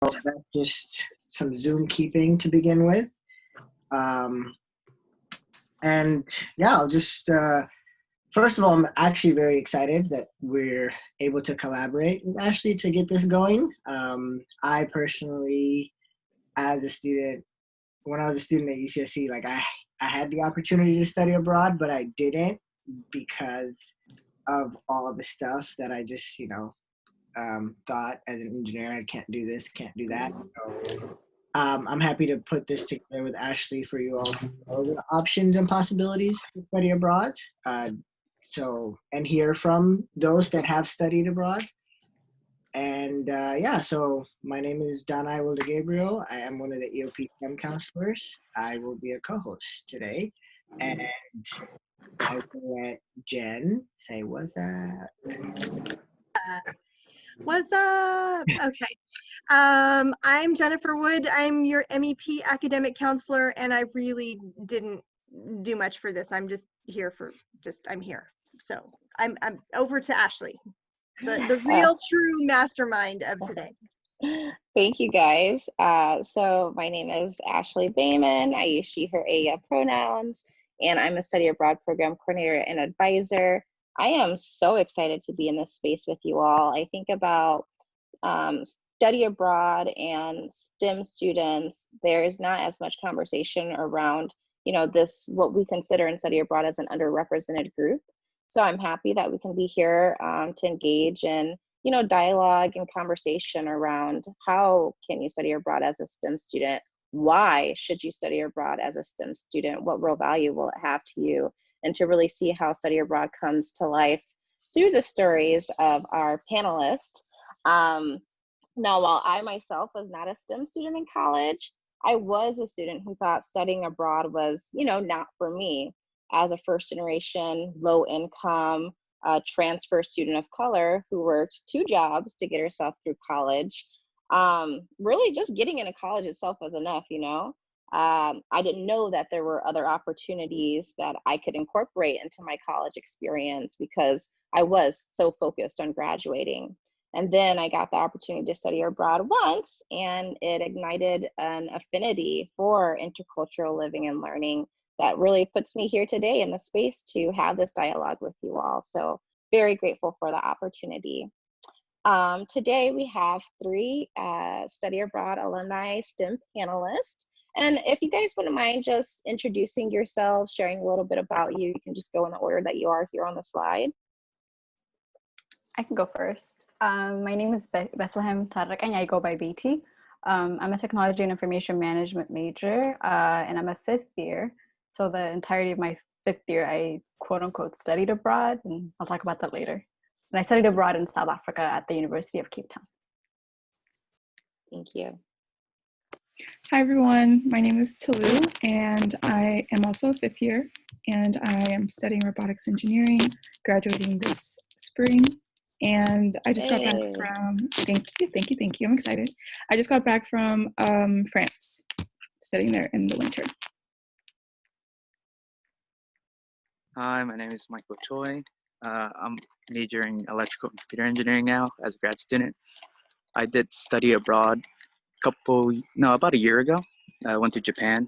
that's just some Zoom keeping to begin with. Um, and yeah, I'll just, first of all, I'm actually very excited that we're able to collaborate with Ashley to get this going. I personally, as a student, when I was a student at UCSC, like I had the opportunity to study abroad, but I didn't because of all of the stuff that I just, thought as an engineer, I can't do this, can't do that. So I'm happy to put this together with Ashley for you all to know the options and possibilities to study abroad. And hear from those that have studied abroad. And yeah, so my name is Donai Wilder Gabriel. I am one of the EOP STEM counselors. I will be a co-host today. And I will let Jen say what's up. What's up? Okay. I'm Jennifer Wood. I'm your MEP academic counselor, and I really didn't do much for this. I'm just here I'm here. So I'm over to Ashley, the real true mastermind of today. Thank you guys. So my name is Ashley Bayman. I use she, her, a pronouns, and I'm a study abroad program coordinator and advisor. I am so excited to be in this space with you all. I think about study abroad and STEM students. There's not as much conversation around, what we consider in study abroad as an underrepresented group. So I'm happy that we can be here to engage in, dialogue and conversation around how can you study abroad as a STEM student? Why should you study abroad as a STEM student? What real value will it have to you? And to really see how study abroad comes to life through the stories of our panelists. Now, while I myself was not a STEM student in college, I was a student who thought studying abroad was, not for me. As a first generation, low income, transfer student of color who worked 2 jobs to get herself through college. Really just getting into college itself was enough, I didn't know that there were other opportunities that I could incorporate into my college experience because I was so focused on graduating. And then I got the opportunity to study abroad once, and it ignited an affinity for intercultural living and learning that really puts me here today in the space to have this dialogue with you all. So very grateful for the opportunity. Today we have 3 study abroad alumni STEM panelists. And if you guys wouldn't mind just introducing yourselves, sharing a little bit about you, you can just go in the order that you are here on the slide. I can go first. My name is Bethlehem Tarek, and I go by BT. I'm a technology and information management major, and I'm a 5th year. So the entirety of my 5th year, I quote unquote studied abroad, and I'll talk about that later. And I studied abroad in South Africa at the University of Cape Town. Thank you. Hi everyone, my name is Talu, and I am also a 5th year, and I am studying robotics engineering, graduating this spring. And I just got back from, thank you, I'm excited. I just got back from France, studying there in the winter. Hi, my name is Michael Choi. I'm majoring in electrical and computer engineering now as a grad student. I did study abroad about a year ago. I went to Japan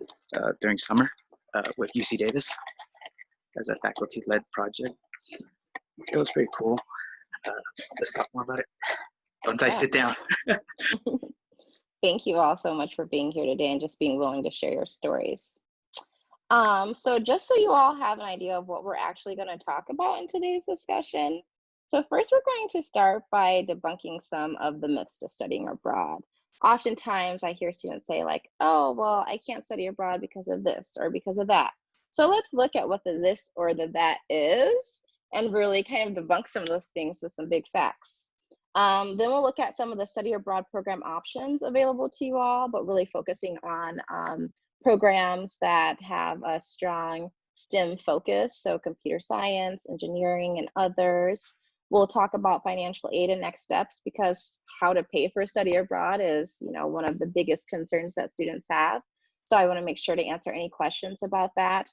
during summer with UC Davis as a faculty-led project. It was pretty cool. Let's talk more about it once I sit down. Thank you all so much for being here today and just being willing to share your stories. So just so you all have an idea of what we're actually going to talk about in today's discussion. So first we're going to start by debunking some of the myths to studying abroad. Oftentimes I hear students say like, oh, well, I can't study abroad because of this or because of that. So let's look at what the this or the that is and really kind of debunk some of those things with some big facts. Then we'll look at some of the study abroad program options available to you all, but really focusing on programs that have a strong STEM focus, so computer science, engineering, and others. We'll talk about financial aid and next steps because how to pay for study abroad is, one of the biggest concerns that students have. So I want to make sure to answer any questions about that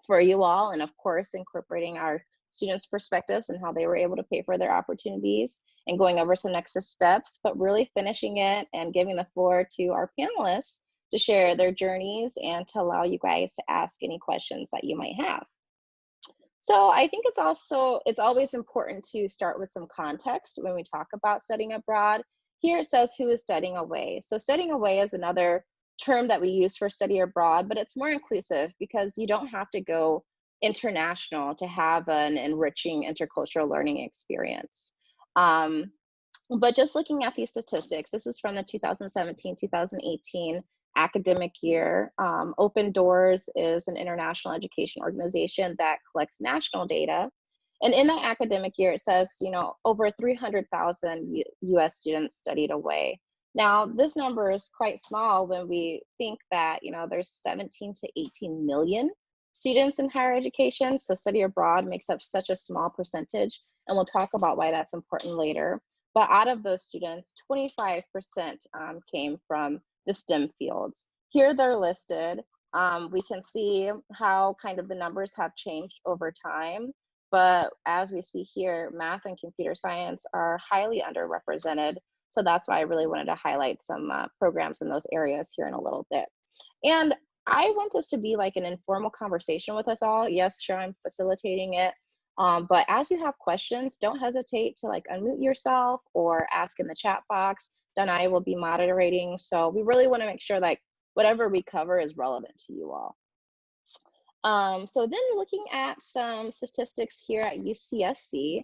for you all, and of course, incorporating our students' perspectives and how they were able to pay for their opportunities and going over some next steps, but really finishing it and giving the floor to our panelists to share their journeys and to allow you guys to ask any questions that you might have. So I think it's always important to start with some context when we talk about studying abroad. Here it says who is studying away. So studying away is another term that we use for study abroad, but it's more inclusive because you don't have to go international to have an enriching intercultural learning experience. But just looking at these statistics, this is from the 2017-2018 academic year. Open Doors is an international education organization that collects national data. And in that academic year, it says, over 300,000 US students studied away. Now, this number is quite small when we think that, there's 17 to 18 million students in higher education. So study abroad makes up such a small percentage, and we'll talk about why that's important later. But out of those students, 25% came from the STEM fields. Here they're listed. We can see how kind of the numbers have changed over time. But as we see here, math and computer science are highly underrepresented. So that's why I really wanted to highlight some programs in those areas here in a little bit. And I want this to be like an informal conversation with us all. Yes, sure, I'm facilitating it. But as you have questions, don't hesitate to unmute yourself or ask in the chat box. Then I will be moderating. So we really want to make sure whatever we cover is relevant to you all. So then looking at some statistics here at UCSC,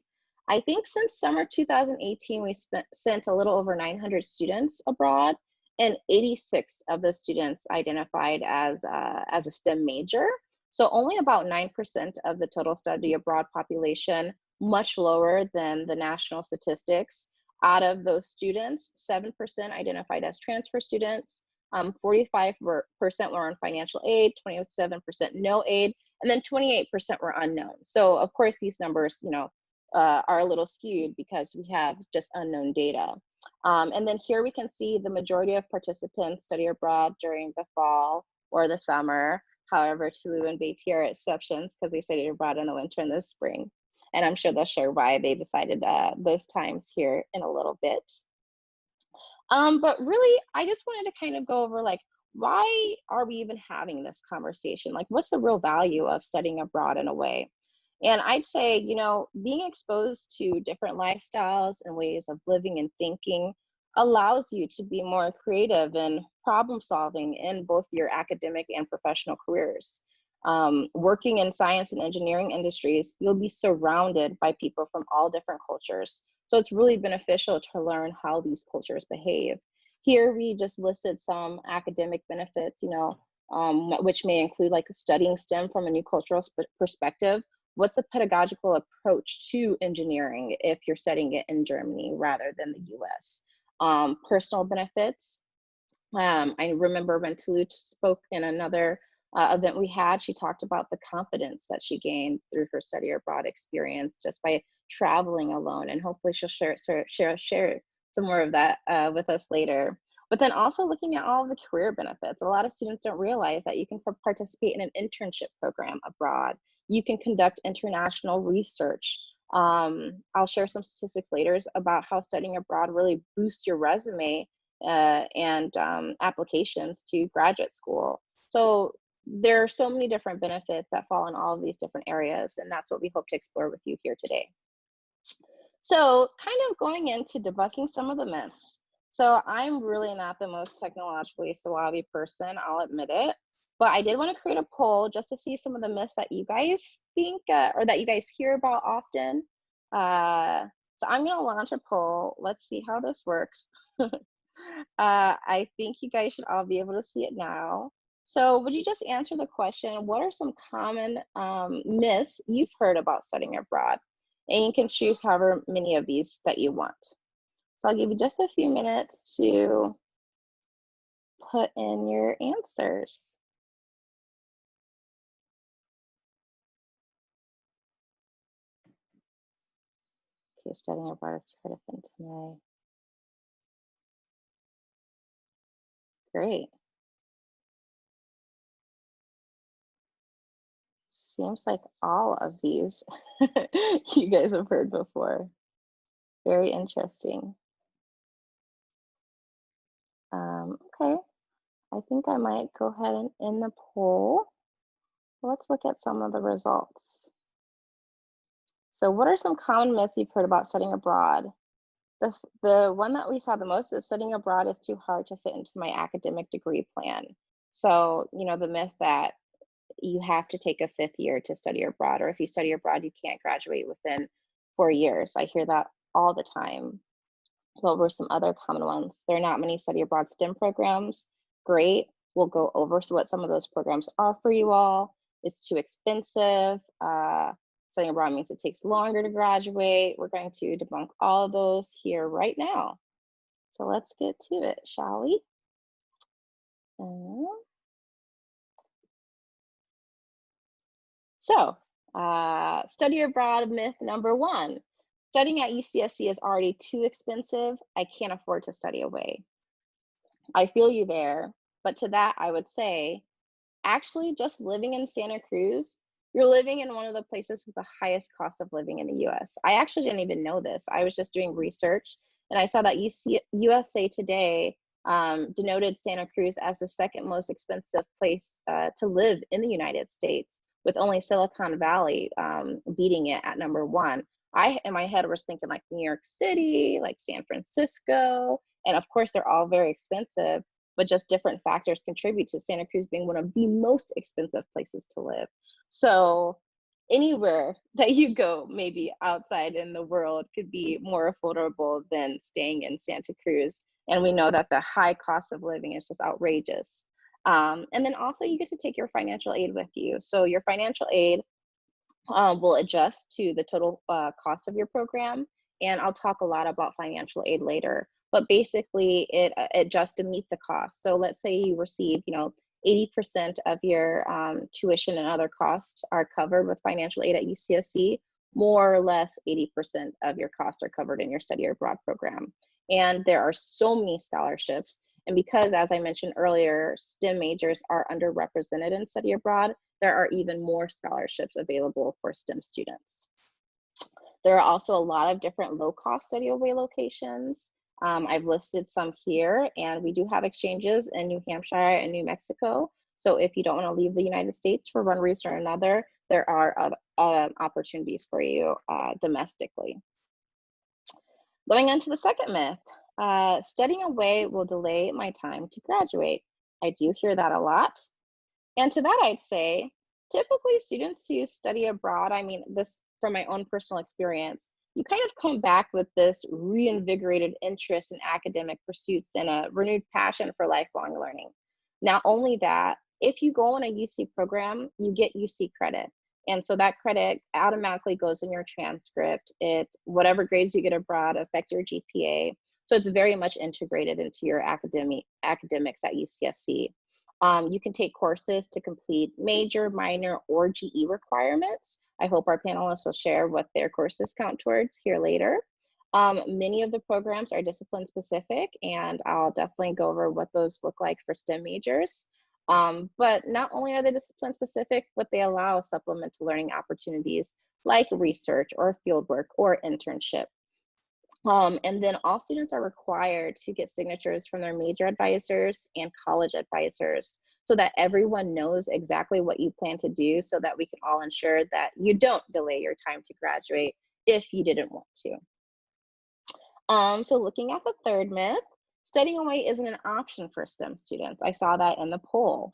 I think since summer 2018, we sent a little over 900 students abroad, and 86 of the students identified as a STEM major. So only about 9% of the total study abroad population, much lower than the national statistics. Out of those students, 7% identified as transfer students, 45% were on financial aid, 27% no aid, and then 28% were unknown. So of course these numbers, are a little skewed because we have just unknown data. And then here we can see the majority of participants study abroad during the fall or the summer. However, Tulu and Beatty are exceptions because they studied abroad in the winter and the spring. And I'm sure they'll share why they decided those times here in a little bit. But really, I just wanted to kind of go over why are we even having this conversation? What's the real value of studying abroad in a way? And I'd say, being exposed to different lifestyles and ways of living and thinking allows you to be more creative and problem solving in both your academic and professional careers. Working in science and engineering industries, you'll be surrounded by people from all different cultures. So it's really beneficial to learn how these cultures behave. Here we just listed some academic benefits, which may include studying STEM from a new cultural perspective. What's the pedagogical approach to engineering if you're studying it in Germany rather than the US? Personal benefits. I remember when Tulu spoke in another event we had, she talked about the confidence that she gained through her study abroad experience just by traveling alone, and hopefully she'll share some more of that with us later. But then also looking at all of the career benefits. A lot of students don't realize that you can participate in an internship program abroad. You can conduct international research. I'll share some statistics later about how studying abroad really boosts your resume and applications to graduate school. So there are so many different benefits that fall in all of these different areas, and that's what we hope to explore with you here today. So kind of going into debunking some of the myths. So I'm really not the most technologically savvy person, I'll admit it, but I did want to create a poll just to see some of the myths that you guys think or that you guys hear about often. So I'm going to launch a poll. Let's see how this works. I think you guys should all be able to see it now. So would you just answer the question, what are some common myths you've heard about studying abroad? And you can choose however many of these that you want. So I'll give you just a few minutes to put in your answers. Okay, studying abroad is too hard to fit into my. Great. seems like all of these you guys have heard before. Very interesting. Okay, I think I might go ahead and end the poll. Let's look at some of the results. So what are some common myths you've heard about studying abroad? The one that we saw the most is studying abroad is too hard to fit into my academic degree plan. So, you know, the myth that you have to take a 5th year to study abroad, or if you study abroad, you can't graduate within 4 years. I hear that all the time. What were some other common ones? There are not many study abroad STEM programs. Great. We'll go over what some of those programs are for you all. It's too expensive. Studying abroad means it takes longer to graduate. We're going to debunk all of those here right now. So let's get to it, shall we? So, study abroad myth number 1. Studying at UCSC is already too expensive. I can't afford to study away. I feel you there, but to that I would say, actually just living in Santa Cruz, you're living in one of the places with the highest cost of living in the US. I actually didn't even know this. I was just doing research and I saw that USA Today denoted Santa Cruz as the 2nd most expensive place to live in the United States, with only Silicon Valley beating it at number 1. I, in my head, was thinking like New York City, like San Francisco, and of course they're all very expensive, but just different factors contribute to Santa Cruz being one of the most expensive places to live. So anywhere that you go, maybe outside in the world, could be more affordable than staying in Santa Cruz. And we know that the high cost of living is just outrageous. And then also you get to take your financial aid with you. So your financial aid will adjust to the total cost of your program. And I'll talk a lot about financial aid later, but basically it adjusts to meet the cost. So let's say you receive, 80% of your tuition and other costs are covered with financial aid at UCSC, more or less 80% of your costs are covered in your study abroad program. And there are so many scholarships. And because, as I mentioned earlier, STEM majors are underrepresented in study abroad, there are even more scholarships available for STEM students. There are also a lot of different low-cost study away locations. I've listed some here, and we do have exchanges in New Hampshire and New Mexico. So if you don't want to leave the United States for one reason or another, there are opportunities for you domestically. Going on to the second myth, studying away will delay my time to graduate. I do hear that a lot. And to that, I'd say, typically students who study abroad, I mean, this from my own personal experience, you kind of come back with this reinvigorated interest in academic pursuits and a renewed passion for lifelong learning. Not only that, if you go on a UC program, you get UC credit. And so that credit automatically goes in your transcript. Whatever grades you get abroad affect your GPA. So it's very much integrated into your academics at UCSC. You can take courses to complete major, minor, or GE requirements. I hope our panelists will share what their courses count towards here later. Many of the programs are discipline specific, and I'll definitely go over what those look like for STEM majors. But not only are they discipline specific, but they allow supplemental learning opportunities like research or fieldwork or internship. And then all students are required to get signatures from their major advisors and college advisors so that everyone knows exactly what you plan to do, so that we can all ensure that you don't delay your time to graduate if you didn't want to. So looking at the third myth, studying away isn't an option for STEM students. I saw that in the poll.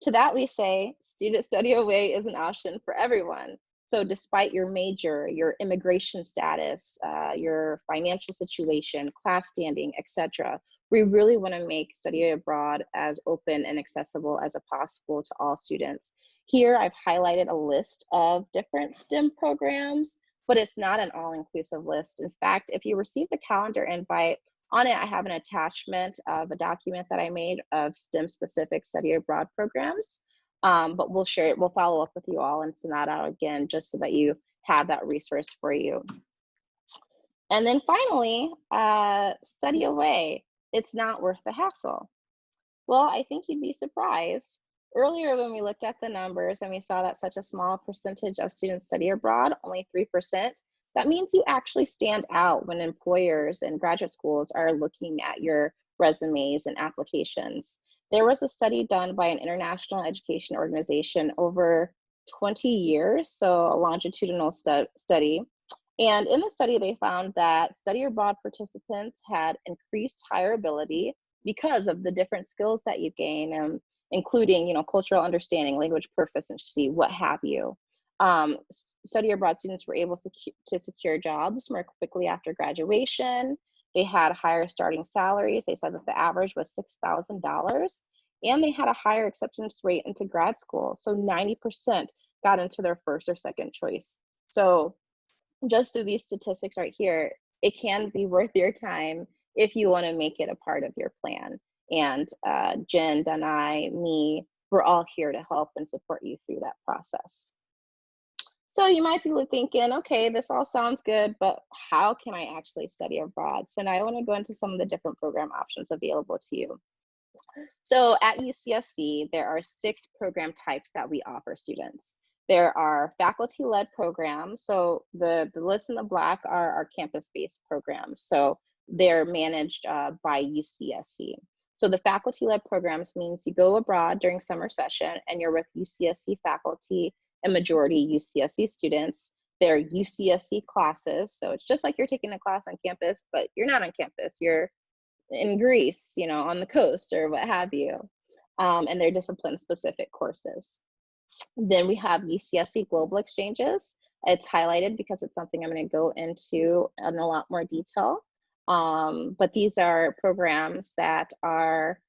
To that we say, student study away is an option for everyone. So despite your major, your immigration status, your financial situation, class standing, etc., we really want to make study abroad as open and accessible as possible to all students. Here I've highlighted a list of different STEM programs, but it's not an all-inclusive list. In fact, if you received the calendar invite, on it I have an attachment of a document that I made of STEM-specific study abroad programs. But we'll share it, we'll follow up with you all and send that out again, just so that you have that resource for you. And then finally, study away. It's not worth the hassle. Well, I think you'd be surprised. earlier when we looked at the numbers and we saw that such a small percentage of students study abroad, only 3%, that means you actually stand out when employers and graduate schools are looking at your resumes and applications. There was a study done by an international education organization over 20 years, so a longitudinal study. And in the study, they found that study abroad participants had increased hireability because of the different skills that you gain, including, cultural understanding, language proficiency, what have you. Study abroad students were able to secure jobs more quickly after graduation. They had higher starting salaries. They said that the average was $6,000, and they had a higher acceptance rate into grad school. So 90% got into their first or second choice. So just through these statistics right here, it can be worth your time if you want to make it a part of your plan. And Jen, Danai, me, we're all here to help and support you through that process. So you might be thinking, okay, this all sounds good, but how can I actually study abroad? So now I want to go into some of the different program options available to you. So at UCSC, there are 6 program types that we offer students. There are faculty-led programs. So the list in the black are our campus-based programs. So they're managed by UCSC. So the faculty-led programs means you go abroad during summer session and you're with UCSC faculty and majority UCSC students. They're UCSC classes. So it's just like you're taking a class on campus, but you're not on campus. You're in Greece, on the coast or what have you. And they're discipline-specific courses. Then we have UCSC Global Exchanges. It's highlighted because it's something I'm going to go into in a lot more detail. But these are programs that are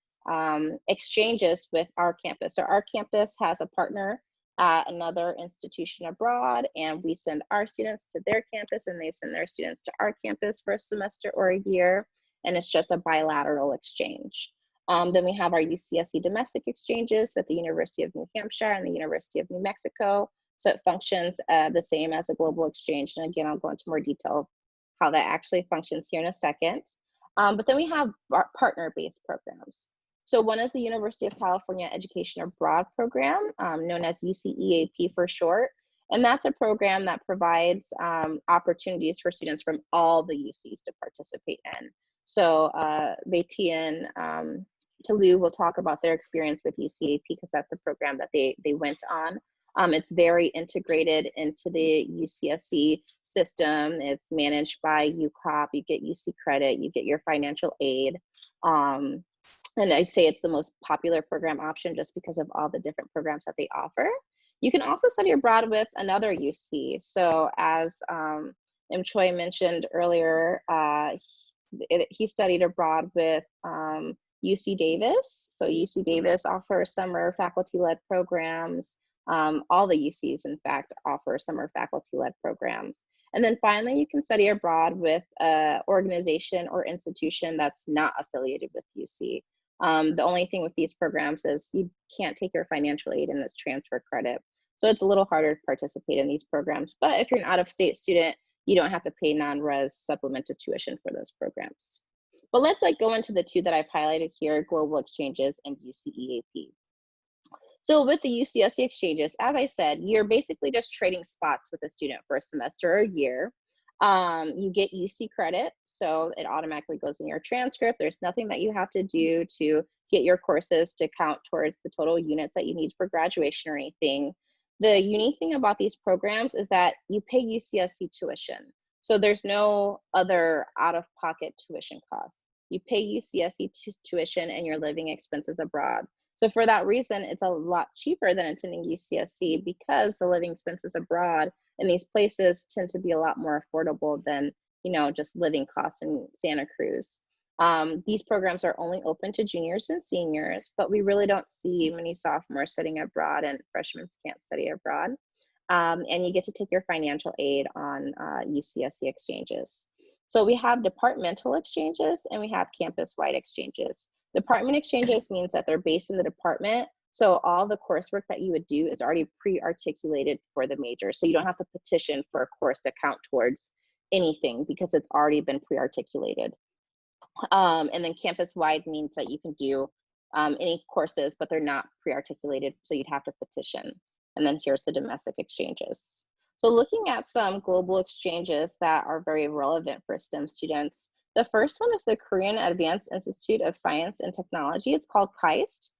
exchanges with our campus. So our campus has a partner at another institution abroad, and we send our students to their campus and they send their students to our campus for a semester or a year, and it's just a bilateral exchange. Then we have our UCSC domestic exchanges with the University of New Hampshire and the University of New Mexico. So it functions the same as a global exchange. And again, I'll go into more detail how that actually functions here in a second. But then we have partner-based programs. So one is the University of California Education Abroad program, known as UCEAP for short. And that's a program that provides opportunities for students from all the UCs to participate in. So Beatty and Talu will talk about their experience with UCAP because that's a program that they went on. It's very integrated into the UCSC system. It's managed by UCOP. You get UC credit, you get your financial aid. And I say it's the most popular program option just because of all the different programs that they offer. You can also study abroad with another UC. So as M. Choi mentioned earlier, he studied abroad with UC Davis. So UC Davis offers summer faculty-led programs. All the UCs, in fact, offer summer faculty-led programs. And then finally, you can study abroad with an organization or institution that's not affiliated with UC. The only thing with these programs is you can't take your financial aid and it's transfer credit. So it's a little harder to participate in these programs. But if you're an out-of-state student, you don't have to pay non-res supplemental tuition for those programs. But let's go into the 2 that I've highlighted here, global exchanges and UCEAP. So with the UCSC exchanges, as I said, you're basically just trading spots with a student for a semester or a year. You get UC credit, so it automatically goes in your transcript. There's nothing that you have to do to get your courses to count towards the total units that you need for graduation or anything. The unique thing about these programs is that you pay UCSC tuition. So there's no other out-of-pocket tuition costs. You pay UCSC tuition and your living expenses abroad. So for that reason, it's a lot cheaper than attending UCSC because the living expenses abroad in these places tend to be a lot more affordable than, just living costs in Santa Cruz. These programs are only open to juniors and seniors, but we really don't see many sophomores studying abroad, and freshmen can't study abroad. And you get to take your financial aid on UCSC exchanges. So we have departmental exchanges and we have campus-wide exchanges. Department exchanges means that they're based in the department. So all the coursework that you would do is already pre-articulated for the major. So you don't have to petition for a course to count towards anything because it's already been pre-articulated. And then campus-wide means that you can do any courses, but they're not pre-articulated, so you'd have to petition. And then here's the domestic exchanges. So looking at some global exchanges that are very relevant for STEM students, the first one is the Korean Advanced Institute of Science and Technology. It's called KAIST.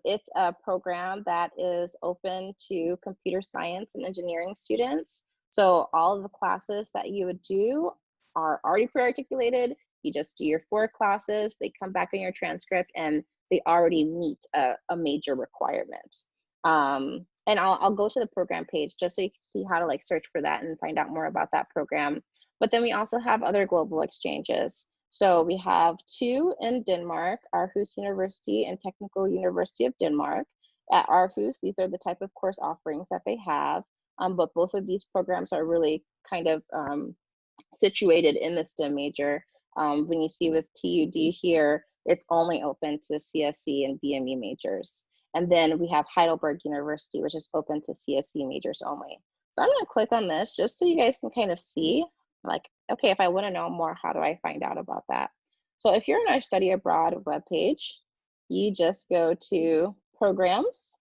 It's a program that is open to computer science and engineering students. So all of the classes that you would do are already pre-articulated. You just do your 4 classes, they come back in your transcript, and they already meet a major requirement. And I'll go to the program page just so you can see how to like search for that and find out more about that program. But then we also have other global exchanges. So we have 2 in Denmark, Aarhus University and Technical University of Denmark. At Aarhus, these are the type of course offerings that they have, but both of these programs are really kind of situated in the STEM major. When you see with TUD here, it's only open to CSE and BME majors. And then we have Heidelberg University, which is open to CSE majors only. So I'm gonna click on this just so you guys can kind of see, like, okay, if I wanna know more, how do I find out about that? So if you're on our Study Abroad webpage, you just go to Programs,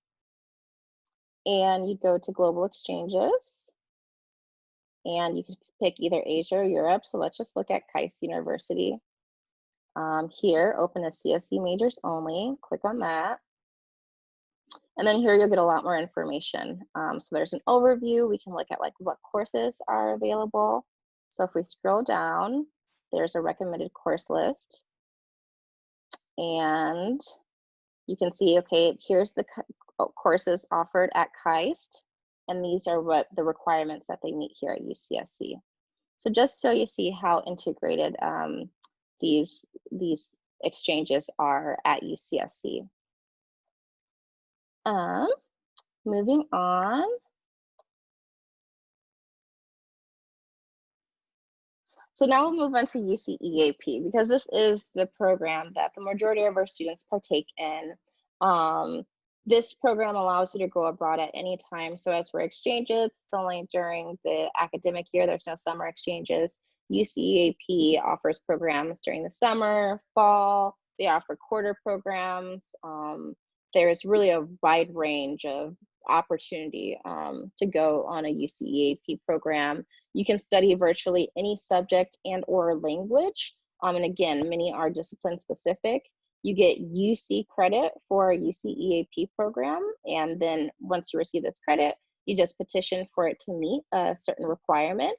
and you go to Global Exchanges, and you can pick either Asia or Europe. So let's just look at KAIST University. Here, open as CSE majors only, click on that. And then here you'll get a lot more information. So there's an overview. We can look at like what courses are available. So if we scroll down, there's a recommended course list. And you can see, okay, here's the courses offered at KAIST. And these are what the requirements that they meet here at UCSC. So just so you see how integrated these exchanges are at UCSC. Moving on. So now we'll move on to UC-EAP, because this is the program that the majority of our students partake in. This program allows you to go abroad at any time. So as for exchanges, it's only during the academic year. There's no summer exchanges. UC-EAP offers programs during the summer, fall. They offer quarter programs. There's really a wide range of opportunity to go on a UC-EAP program. You can study virtually any subject and or language. And again, many are discipline specific. You get UC credit for a UC-EAP program. And then once you receive this credit, you just petition for it to meet a certain requirement.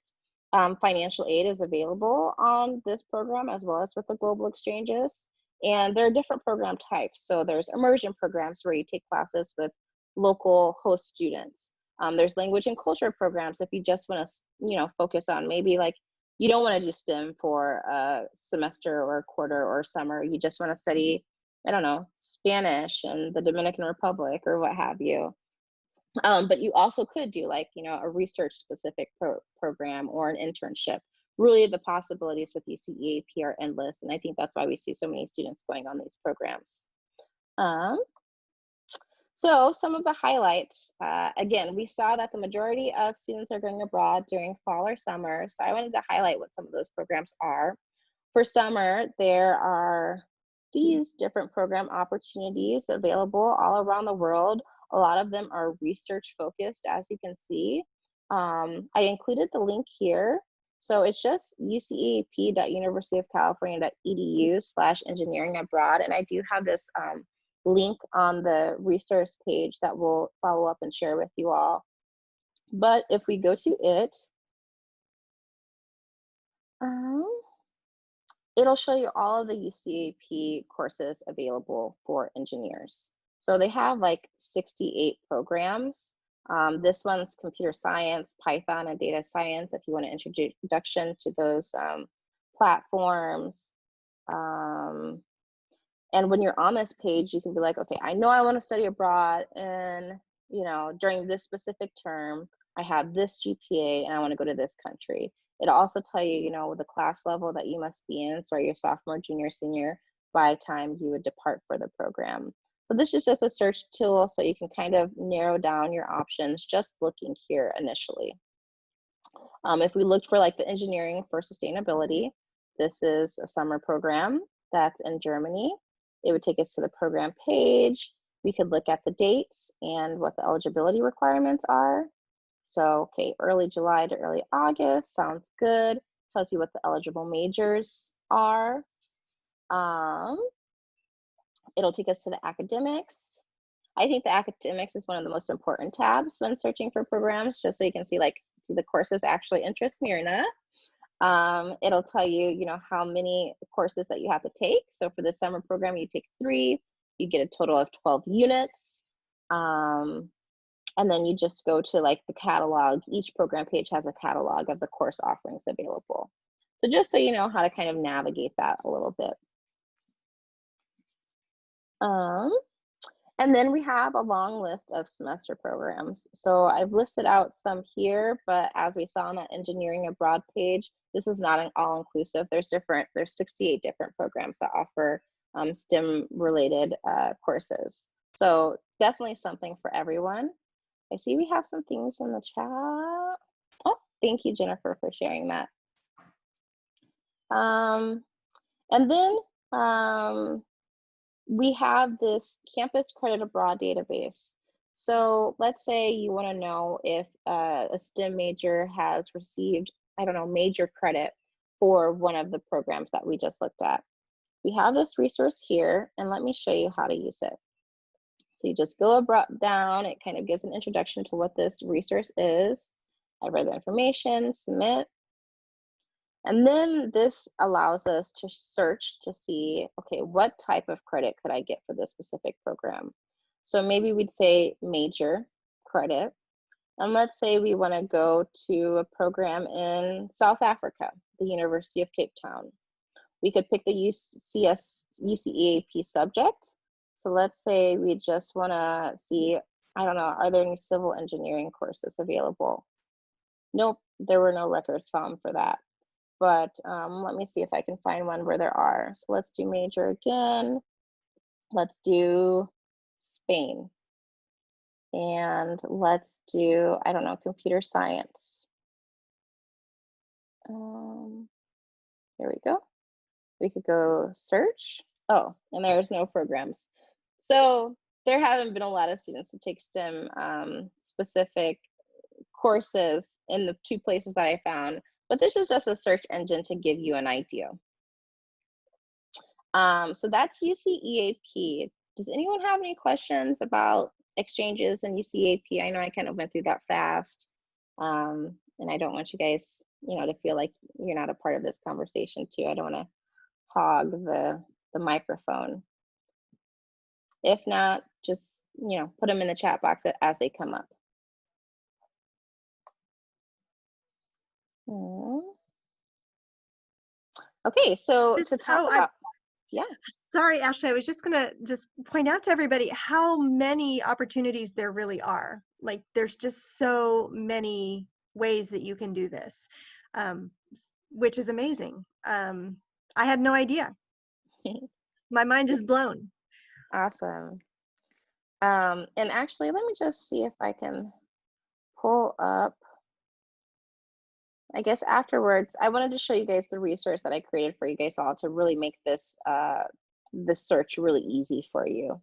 Financial aid is available on this program as well as with the global exchanges. And there are different program types. So there's immersion programs where you take classes with local host students. There's language and culture programs if you just want to, focus on maybe like you don't want to do STEM for a semester or a quarter or summer. You just want to study, I don't know, Spanish and the Dominican Republic or what have you. But you also could do like, a research specific program or an internship. Really the possibilities with UC-EAP are endless. And I think that's why we see so many students going on these programs. So some of the highlights, again, we saw that the majority of students are going abroad during fall or summer. So I wanted to highlight what some of those programs are. For summer, there are these different program opportunities available all around the world. A lot of them are research focused, as you can see. I included the link here. So it's just uceap.universityofcalifornia.edu/engineering abroad. And I do have this link on the resource page that we'll follow up and share with you all. But if we go to it, it'll show you all of the UCAP courses available for engineers. So they have like 68 programs. This one's computer science, Python, and data science if you want an introduction to those platforms. And when you're on this page, you can be like, okay, I know I want to study abroad and, during this specific term, I have this GPA and I want to go to this country. It'll also tell you, the class level that you must be in. So your sophomore, junior, senior, by time you would depart for the program. So this is just a search tool so you can kind of narrow down your options just looking here initially. If we looked for like the engineering for sustainability, this is a summer program that's in Germany. It would take us to the program page. We could look at the dates and what the eligibility requirements are. So, okay, early July to early August, sounds good. Tells you what the eligible majors are. It'll take us to the academics. I think the academics is one of the most important tabs when searching for programs, just so you can see like, do the courses actually interest me or not? It'll tell you, you know, how many courses that you have to take. So for the summer program, you take 3, you get a total of 12 units. And then you just go to like the catalog. Each program page has a catalog of the course offerings available. So just so you know how to kind of navigate that a little bit. And then we have a long list of semester programs. So I've listed out some here, but as we saw on that engineering abroad page, this is not an all-inclusive. There's 68 different programs that offer STEM related courses. So definitely something for everyone. I see we have some things in the chat. Oh, thank you, Jennifer, for sharing that. And then we have this campus credit abroad database. So let's say you want to know if a STEM major has received, I don't know, major credit for one of the programs that we just looked at. We have this resource here, and let me show you how to use it. So you just go down, it kind of gives an introduction to what this resource is. I read the information, submit. And then this allows us to search to see, okay, what type of credit could I get for this specific program? So maybe we'd say major credit. And let's say we want to go to a program in South Africa, the University of Cape Town. We could pick the UCEAP subject. So let's say we just want to see, I don't know, are there any civil engineering courses available? Nope, there were no records found for that. But let me see if I can find one where there are. So let's do major again. Let's do Spain. And let's do, I don't know, computer science. There we go. We could go search. Oh, and there's no programs. So there haven't been a lot of students to take STEM specific courses in the 2 places that I found, but this is just a search engine to give you an idea. So that's UCEAP. Does anyone have any questions about exchanges and UCEAP? I know I kind of went through that fast, and I don't want you guys, you know, to feel like you're not a part of this conversation too. I don't want to hog the microphone. If not, just, you know, put them in the chat box as they come up. Okay, so to talk about, yeah. Sorry, Ashley, I was just gonna point out to everybody how many opportunities there really are. Like there's just so many ways that you can do this, which is amazing. I had no idea. My mind is blown. Awesome. And actually, let me just see if I can pull up. I guess afterwards, I wanted to show you guys the resource that I created for you guys all to really make this this search really easy for you.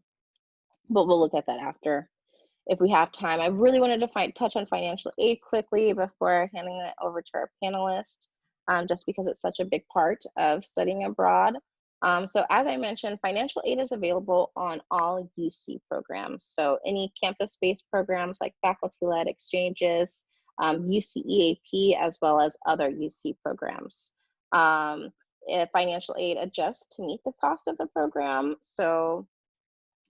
But we'll look at that after if we have time. I really wanted to touch on financial aid quickly before handing it over to our panelists, just because it's such a big part of studying abroad. So as I mentioned, financial aid is available on all UC programs. So any campus-based programs like faculty-led exchanges, UCEAP, as well as other UC programs. If financial aid adjusts to meet the cost of the program. So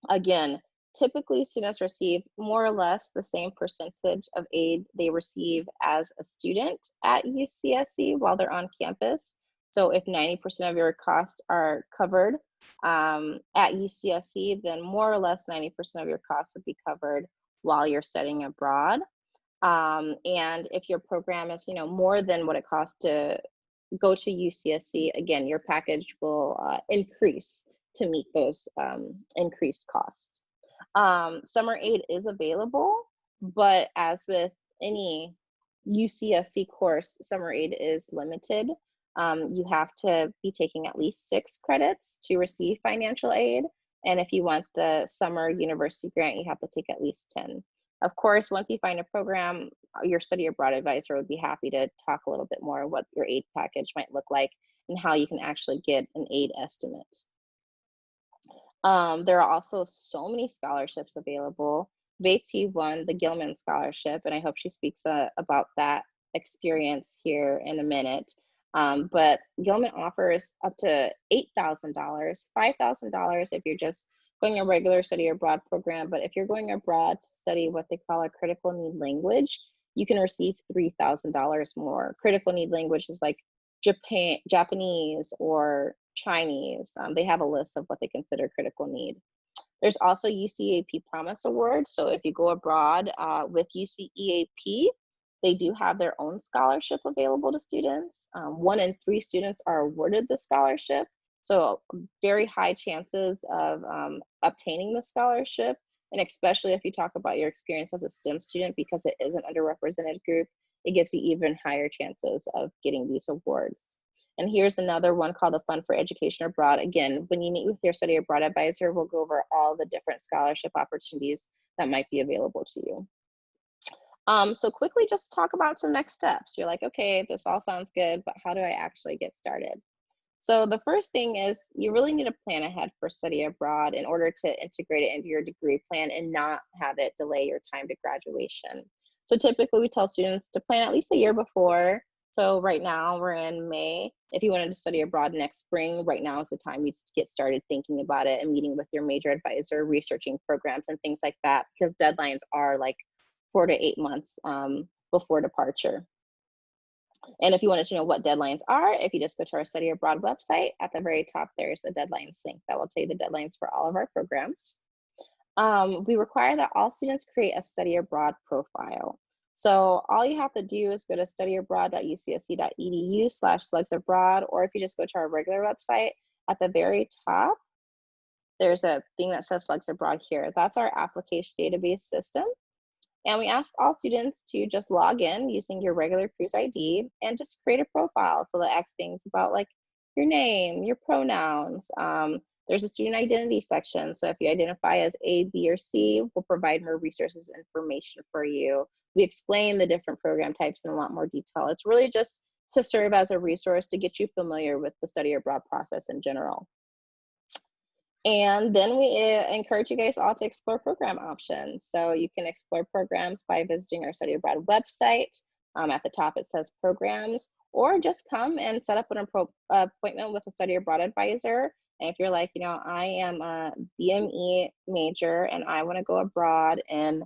again, typically students receive more or less the same percentage of aid they receive as a student at UCSC while they're on campus. So if 90% of your costs are covered at UCSC, then more or less 90% of your costs would be covered while you're studying abroad. And if your program is, you know, more than what it costs to go to UCSC, again, your package will increase to meet those increased costs. Summer aid is available, but as with any UCSC course, summer aid is limited. You have to be taking at least 6 credits to receive financial aid. And if you want the summer university grant, you have to take at least 10. Of course, once you find a program, your study abroad advisor would be happy to talk a little bit more what your aid package might look like and how you can actually get an aid estimate. There are also so many scholarships available. Veti won the Gilman Scholarship, and I hope she speaks about that experience here in a minute. But Gilman offers up to $8,000, $5,000 if you're just going a regular study abroad program. But if you're going abroad to study what they call a critical need language, you can receive $3,000 more. Critical need language is like Japanese or Chinese. They have a list of what they consider critical need. There's also UCEAP Promise Awards. So if you go abroad with UCEAP, they do have their own scholarship available to students. 1 in 3 students are awarded the scholarship. So very high chances of obtaining the scholarship. And especially if you talk about your experience as a STEM student, because it is an underrepresented group, it gives you even higher chances of getting these awards. And here's another one called the Fund for Education Abroad. Again, when you meet with your study abroad advisor, we'll go over all the different scholarship opportunities that might be available to you. So quickly, just talk about some next steps. You're like, okay, this all sounds good, but how do I actually get started? So the first thing is you really need to plan ahead for study abroad in order to integrate it into your degree plan and not have it delay your time to graduation. So typically we tell students to plan at least a year before. So right now we're in May. If you wanted to study abroad next spring, right now is the time you get started thinking about it and meeting with your major advisor, researching programs and things like that, because deadlines are like 4 to 8 months before departure. And if you wanted to know what deadlines are, if you just go to our study abroad website, at the very top, there's a deadlines link that will tell you the deadlines for all of our programs. We require that all students create a study abroad profile. So all you have to do is go to studyabroad.ucsc.edu/slugsabroad, or if you just go to our regular website, at the very top, there's a thing that says Slugs Abroad here. That's our application database system. And we ask all students to just log in using your regular cruise ID and just create a profile. So that asks things about like your name, your pronouns. There's a student identity section. So if you identify as A, B, or C, we'll provide more resources and information for you. We explain the different program types in a lot more detail. It's really just to serve as a resource to get you familiar with the study abroad process in general. And then we encourage you guys all to explore program options. So you can explore programs by visiting our study abroad website. At the top it says programs, or just come and set up an appointment with a study abroad advisor. And if you're like, you know, I am a BME major and I want to go abroad in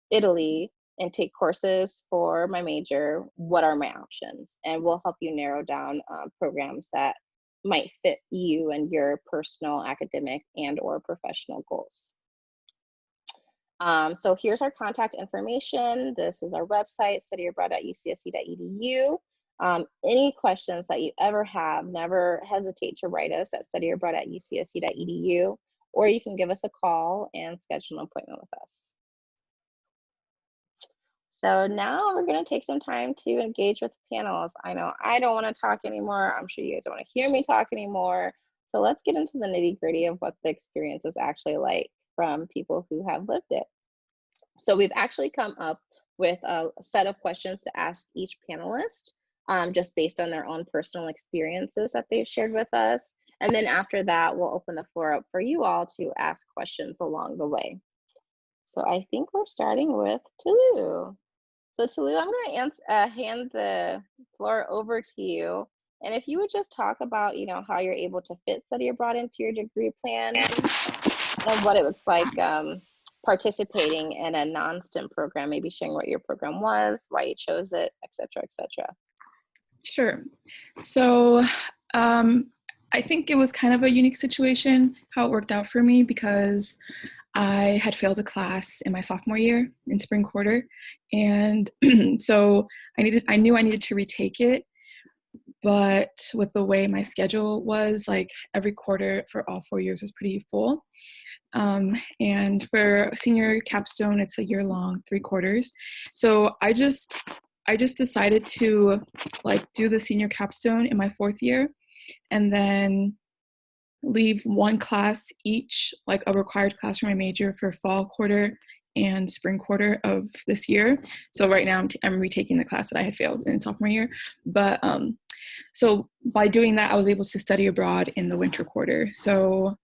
Italy and take courses for my major, what are my options? And we'll help you narrow down programs that might fit you and your personal academic and or professional goals. So here's our contact information. This is our website, studyabroad.ucsc.edu. Any questions that you ever have, never hesitate to write us at studyabroad.ucsc.edu, or you can give us a call and schedule an appointment with us. So now we're going to take some time to engage with the panels. I know I don't want to talk anymore. I'm sure you guys don't want to hear me talk anymore. So let's get into the nitty-gritty of what the experience is actually like from people who have lived it. So we've actually come up with a set of questions to ask each panelist, just based on their own personal experiences that they've shared with us. And then after that, we'll open the floor up for you all to ask questions along the way. So I think we're starting with Tulu. So Tulu, I'm going to hand the floor over to you. And if you would just talk about, you know, how you're able to fit study abroad into your degree plan and what it was like participating in a non-STEM program, maybe sharing what your program was, why you chose it, et cetera, et cetera. Sure. So I think it was kind of a unique situation how it worked out for me, because I had failed a class in my sophomore year in spring quarter. And so I knew I needed to retake it. But with the way my schedule was, like every quarter for all 4 years was pretty full. And for senior capstone, it's a year long, 3 quarters. So I just decided to like do the senior capstone in my 4th year, and then leave one class each, like a required class for my major for fall quarter and spring quarter of this year. So right now I'm retaking the class that I had failed in sophomore year. But so by doing that, I was able to study abroad in the winter quarter. So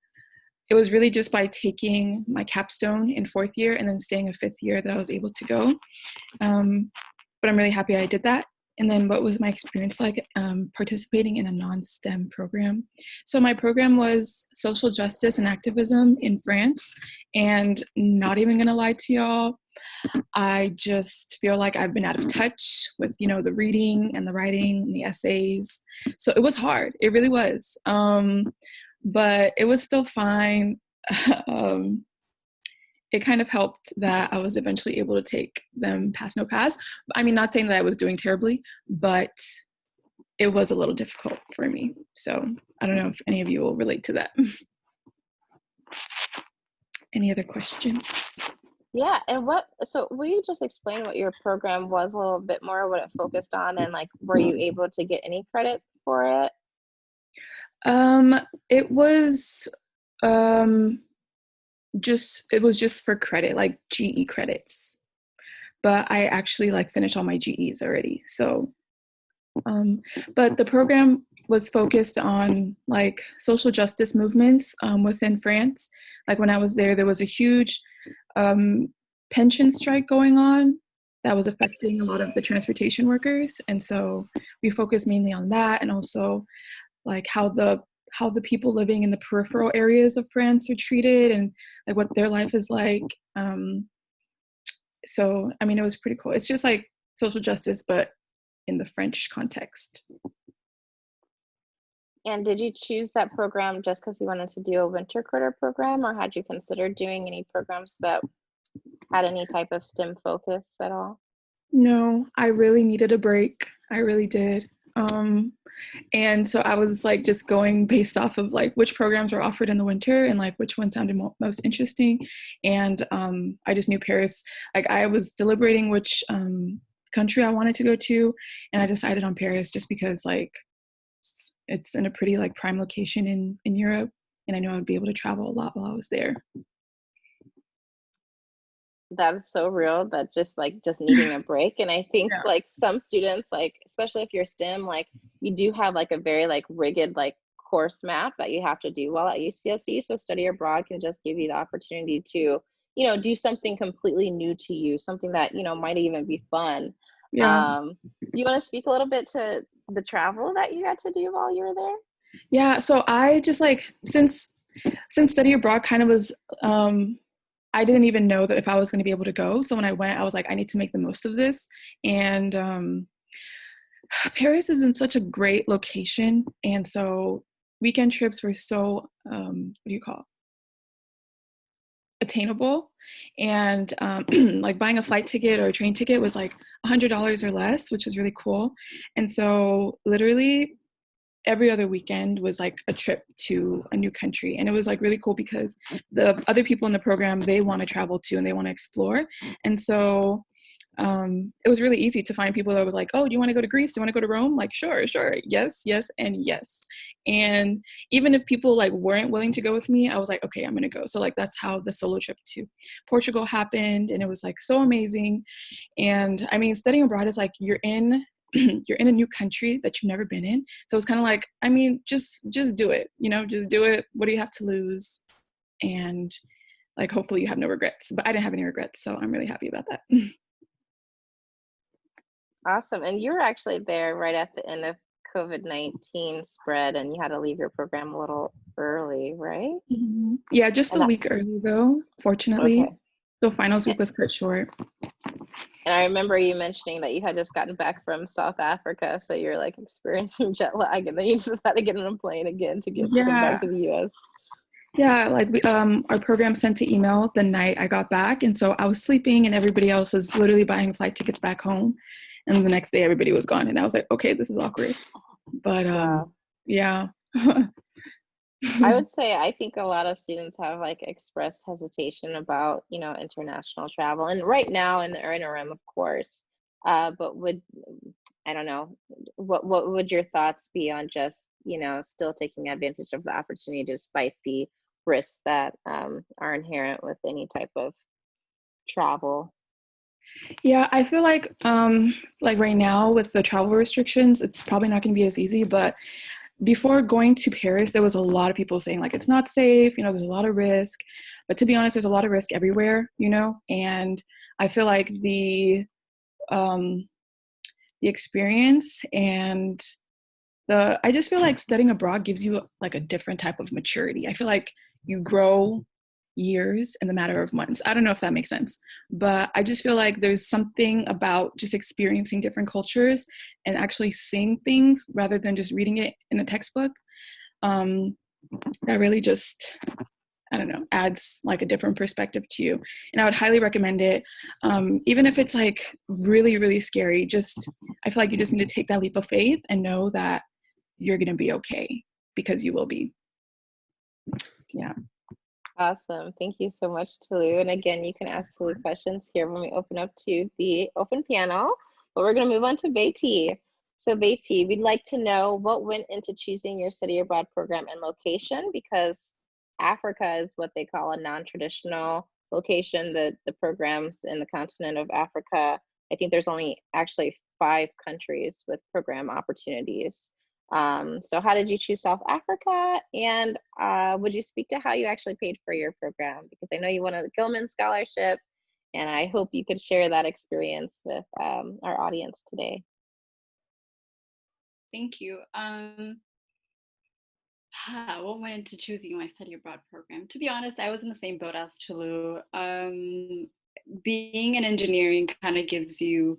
it was really just by taking my capstone in fourth year and then staying a fifth year that I was able to go. But I'm really happy I did that. And then what was my experience like participating in a non-STEM program? So my program was social justice and activism in France. And not even gonna lie to y'all, I just feel like I've been out of touch with, you know, the reading and the writing and the essays. So it was hard, it really was. But it was still fine. It kind of helped that I was eventually able to take them pass no pass. I mean, not saying that I was doing terribly, but it was a little difficult for me. So I don't know if any of you will relate to that. Any other questions? Yeah, and so will you just explain what your program was a little bit more, what it focused on, and like, were you able to get any credit for it? It was just for credit, like GE credits. But I actually like finished all my GEs already. So, but the program was focused on like social justice movements within France. Like when I was there, there was a huge pension strike going on that was affecting a lot of the transportation workers. And so we focused mainly on that, and also like how the people living in the peripheral areas of France are treated and like what their life is like. So, I mean, it was pretty cool. It's just like social justice, but in the French context. And did you choose that program just because you wanted to do a winter quarter program, or had you considered doing any programs that had any type of STEM focus at all? No, I really needed a break. I really did. And so I was like just going based off of like which programs were offered in the winter and like which one sounded most interesting. And I just knew Paris. Like I was deliberating which country I wanted to go to, and I decided on Paris just because like it's in a pretty like prime location in Europe, and I know I would be able to travel a lot while I was there. That is so real, that just needing a break. And I think Yeah. like some students, like especially if you're STEM, like you do have like a very like rigid like course map that you have to do while at UCSC. So study abroad can just give you the opportunity to, you know, do something completely new to you, something that, you know, might even be fun. Yeah. Do you want to speak a little bit to the travel that you got to do while you were there? Yeah, so I just like since study abroad kind of was I didn't even know that if I was going to be able to go. So when I went, I was like, I need to make the most of this. And Paris is in such a great location, and so weekend trips were so what do you call it? Attainable. And like buying a flight ticket or a train ticket was like $100 or less, which was really cool. And so literally every other weekend was like a trip to a new country. And it was like really cool because the other people in the program, they want to travel too and they want to explore. And so it was really easy to find people that were like, oh, do you want to go to Greece? Do you want to go to Rome? Like, sure, yes, and yes. And even if people like weren't willing to go with me, I was like, okay, I'm gonna go. So like that's how the solo trip to Portugal happened, and it was like so amazing. And I mean, studying abroad is like you're in a new country that you've never been in. So it's kind of like, I mean, just do it, you know, just do it. What do you have to lose? And like, hopefully you have no regrets. But I didn't have any regrets, so I'm really happy about that. Awesome. And you were actually there right at the end of COVID-19 spread, and you had to leave your program a little early, right? Mm-hmm. Yeah, just And a week early though, fortunately. okay. So finals week was cut short. And I remember you mentioning that you had just gotten back from South Africa, so you're like experiencing jet lag, and then you just had to get on a plane again to come back Yeah. to the US. Yeah, like we, our program sent an email the night I got back, and so I was sleeping, and everybody else was literally buying flight tickets back home, and the next day everybody was gone, and I was like, okay, this is awkward. But Wow. yeah. I would say I think a lot of students have like expressed hesitation about, you know, international travel, and right now in the interim, of course. But I don't know, what would your thoughts be on just still taking advantage of the opportunity despite the risks that are inherent with any type of travel. Yeah, I feel like right now with the travel restrictions, it's probably not going to be as easy, but before going to Paris, there was a lot of people saying like it's not safe, there's a lot of risk. But to be honest, there's a lot of risk everywhere, and I feel like the experience and I just feel like studying abroad gives you like a different type of maturity. I feel like you grow years in the matter of months. I don't know if that makes sense, but I just feel like there's something about just experiencing different cultures and actually seeing things rather than just reading it in a textbook. That really just, I don't know, adds like a different perspective to you. And I would highly recommend it. Even if it's like really, really scary, I feel like you just need to take that leap of faith and know that you're going to be okay, because you will be. Yeah. Awesome. Thank you so much, Tulu. And again, you can ask Tulu questions here when we open up to the open panel. But we're going to move on to Beatty. So Beatty, we'd like to know what went into choosing your study abroad program and location, because Africa is what they call a non-traditional location. The programs in the continent of Africa, I think there's only actually 5 countries with program opportunities. So how did you choose South Africa? And would you speak to how you actually paid for your program? Because I know you won a Gilman Scholarship, and I hope you could share that experience with our audience today. Thank you. What went into choosing my study abroad program? To be honest, I was in the same boat as Tulu. Being in engineering kind of gives you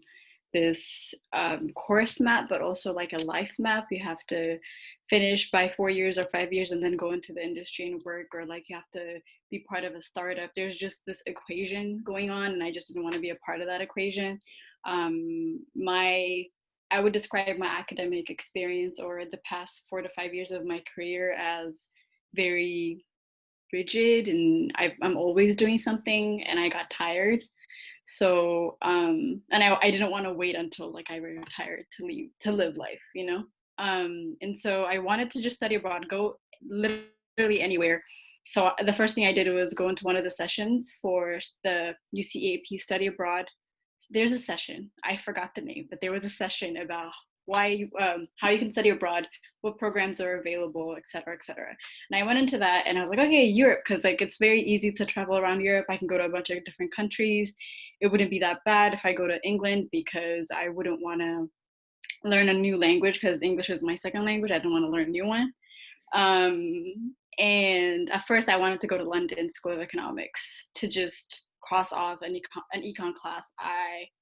this course map, but also like a life map. You have to finish by 4 years or 5 years and then go into the industry and work, or like you have to be part of a startup. There's just this equation going on, and I just didn't want to be a part of that equation. I would describe my academic experience or the past 4 to 5 years of my career as very rigid, and I'm always doing something, and I got tired. So and I didn't want to wait until like I retired to live life, and so I wanted to just study abroad, go literally anywhere. So the first thing I did was go into one of the sessions for the UCAP study abroad. There's a session, I forgot the name, but there was a session about how you can study abroad, what programs are available, et cetera, et cetera. And I went into that and I was like, okay, Europe, because like it's very easy to travel around Europe. I can go to a bunch of different countries. It wouldn't be that bad if I go to England, because I wouldn't want to learn a new language, because English is my second language. I don't want to learn a new one. And at first I wanted to go to London School of Economics to just cross off an econ class.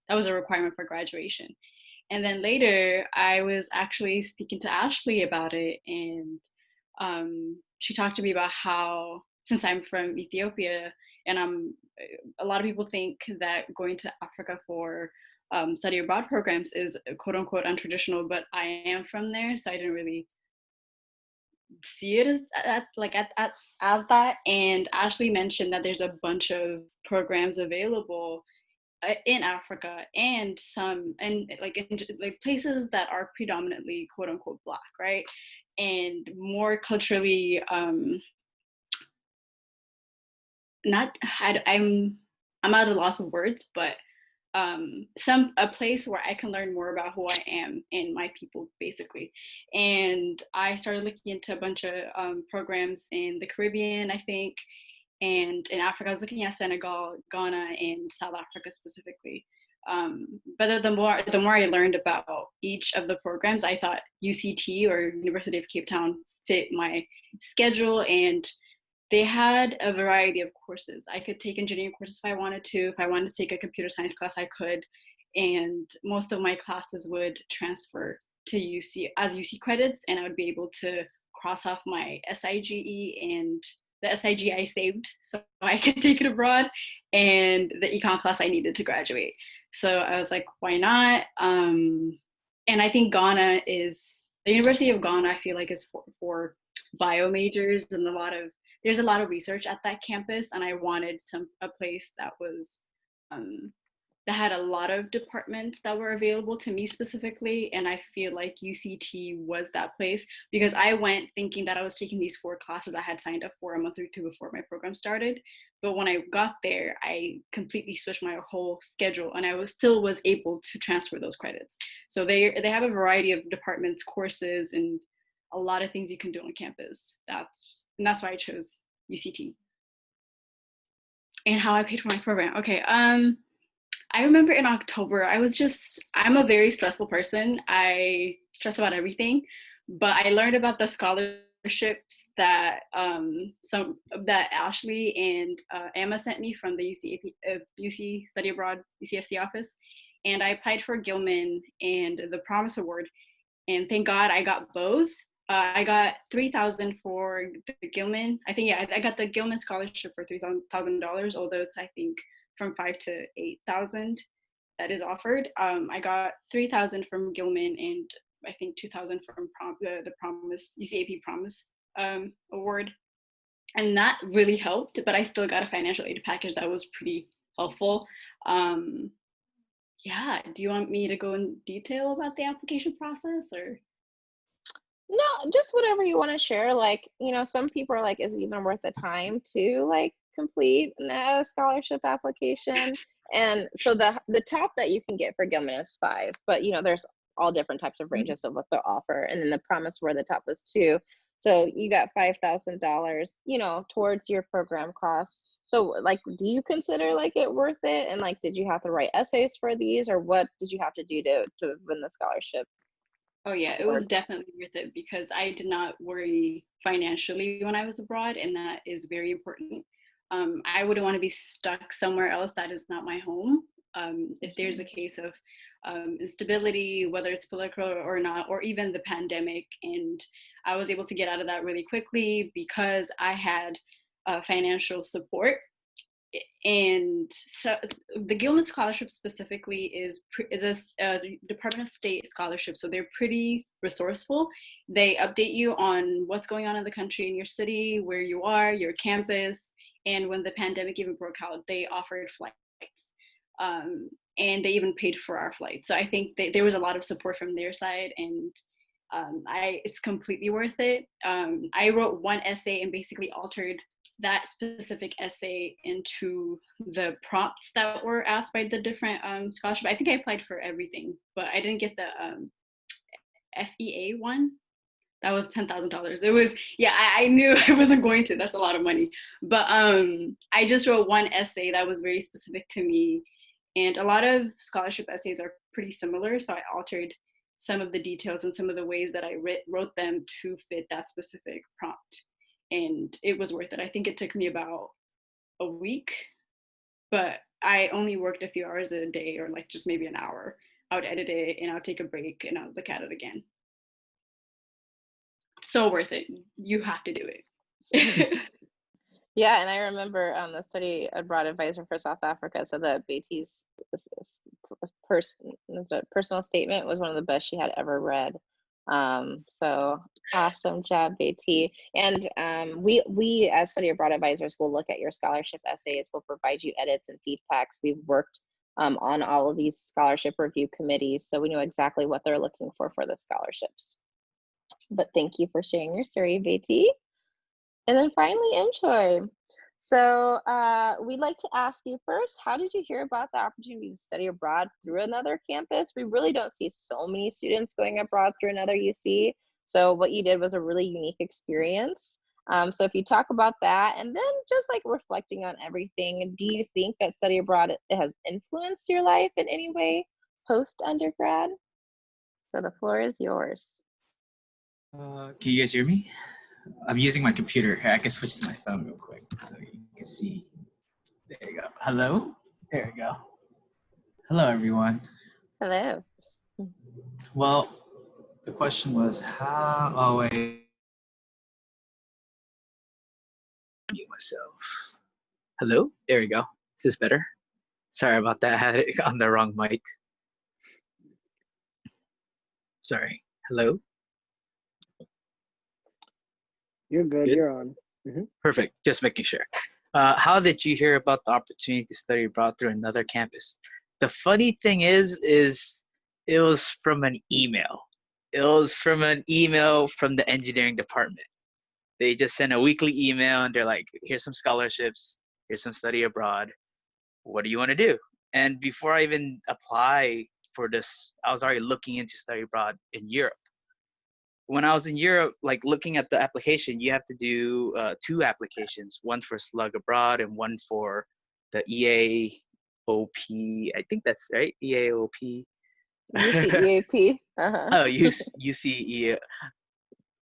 That was a requirement for graduation. And then later I was actually speaking to Ashley about it, and she talked to me about how, since I'm from Ethiopia, and a lot of people think that going to Africa for study abroad programs is quote unquote untraditional, but I am from there, so I didn't really see it as that. And Ashley mentioned that there's a bunch of programs available in Africa, and some and like places that are predominantly quote unquote Black, right, and more culturally not I'm at a loss of words, but a place where I can learn more about who I am and my people, basically. And I started looking into a bunch of programs in the Caribbean, I think, and in Africa. I was looking at Senegal, Ghana, and South Africa specifically. But the more I learned about each of the programs, I thought UCT, or University of Cape Town, fit my schedule, and they had a variety of courses. I could take engineering courses if I wanted to. If I wanted to take a computer science class, I could. And most of my classes would transfer to UC as UC credits, and I would be able to cross off my SIGE, and the SIG I saved so I could take it abroad, and the econ class I needed to graduate. So I was like, why not? And I think the University of Ghana, I feel like, is for bio majors, and there's a lot of research at that campus, and I wanted a place that was that had a lot of departments that were available to me specifically. And I feel like UCT was that place because I went thinking that I was taking these 4 classes I had signed up for a month or 2 before my program started. But when I got there, I completely switched my whole schedule and I still was able to transfer those credits. So they have a variety of departments, courses, and a lot of things you can do on campus. That's why I chose UCT. And how I paid for my program. Okay. I remember in October, I'm a very stressful person. I stress about everything, but I learned about the scholarships that that Ashley and Emma sent me from the UC Study Abroad, UCSC office. And I applied for Gilman and the Promise Award. And thank God I got both. I got $3,000 for the Gilman. I think, yeah, I got the Gilman scholarship for $3,000, although it's, I think, from 5 to 8,000 that is offered. I got 3,000 from Gilman and I think 2,000 from the Promise, UCAP Promise Award. And that really helped, but I still got a financial aid package that was pretty helpful. Yeah, do you want me to go in detail about the application process or? No, just whatever you want to share. Like, you know, some people are like, is it even worth the time to like complete a scholarship application? And so the top that you can get for Gilman is 5, but you know, there's all different types of ranges of what they'll offer. And then the Promise where the top was 2. So you got $5,000, you know, towards your program costs. So like, do you consider like it worth it? And like, did you have to write essays for these or what did you have to do to win the scholarship? Oh yeah, it was definitely worth it because I did not worry financially when I was abroad, and that is very important. I wouldn't want to be stuck somewhere else that is not my home. If there's a case of instability, whether it's political or not, or even the pandemic, and I was able to get out of that really quickly because I had financial support. And so the Gilman Scholarship specifically is a Department of State scholarship, so they're pretty resourceful. They update you on what's going on in the country, in your city, where you are, your campus, and when the pandemic even broke out, they offered flights, and they even paid for our flights. So I think there was a lot of support from their side, and it's completely worth it. I wrote one essay and basically altered that specific essay into the prompts that were asked by the different scholarship. I think I applied for everything, but I didn't get the FEA one. That was $10,000. It was, yeah, I knew I wasn't going to. That's a lot of money. But I just wrote one essay that was very specific to me. And a lot of scholarship essays are pretty similar. So I altered some of the details and some of the ways that I wrote them to fit that specific prompt. And it was worth it. I think it took me about a week, but I only worked a few hours a day or like just maybe an hour. I would edit it and I would take a break and I would look at it again. So worth it. You have to do it. Yeah, and I remember the study abroad advisor for South Africa said that Beatty's personal statement was one of the best she had ever read. So awesome job, Beatty. And we as study abroad advisors will look at your scholarship essays. We'll provide you edits and feedbacks. We've worked on all of these scholarship review committees, so we know exactly what they're looking for the scholarships. But thank you for sharing your story, Beatty. And then finally, Choi. So we'd like to ask you first, how did you hear about the opportunity to study abroad through another campus? We really don't see so many students going abroad through another UC. So what you did was a really unique experience. So if you talk about that and then just like reflecting on everything, do you think that study abroad has influenced your life in any way post-undergrad? So the floor is yours. Can you guys hear me? I'm using my computer. I can switch to my phone real quick so you can see. There you go. Hello? There we go. Hello, everyone. Hello. Well, the question was how, oh wait. Mute myself. Hello? There we go. Is this better? Sorry about that. I had it on the wrong mic. Sorry. Hello? You're good. Good? You're on. Mm-hmm. Perfect. Just making sure. How did you hear about the opportunity to study abroad through another campus? The funny thing is it was from an email. It was from an email from the engineering department. They just send a weekly email and they're like, here's some scholarships, here's some study abroad. What do you want to do? And before I even apply for this, I was already looking into study abroad in Europe. When I was in Europe, like looking at the application, you have to do two applications, one for slug abroad and one for the EAOP. I think that's right, EAOP. UCEAP. Uh-huh. Oh, UCE.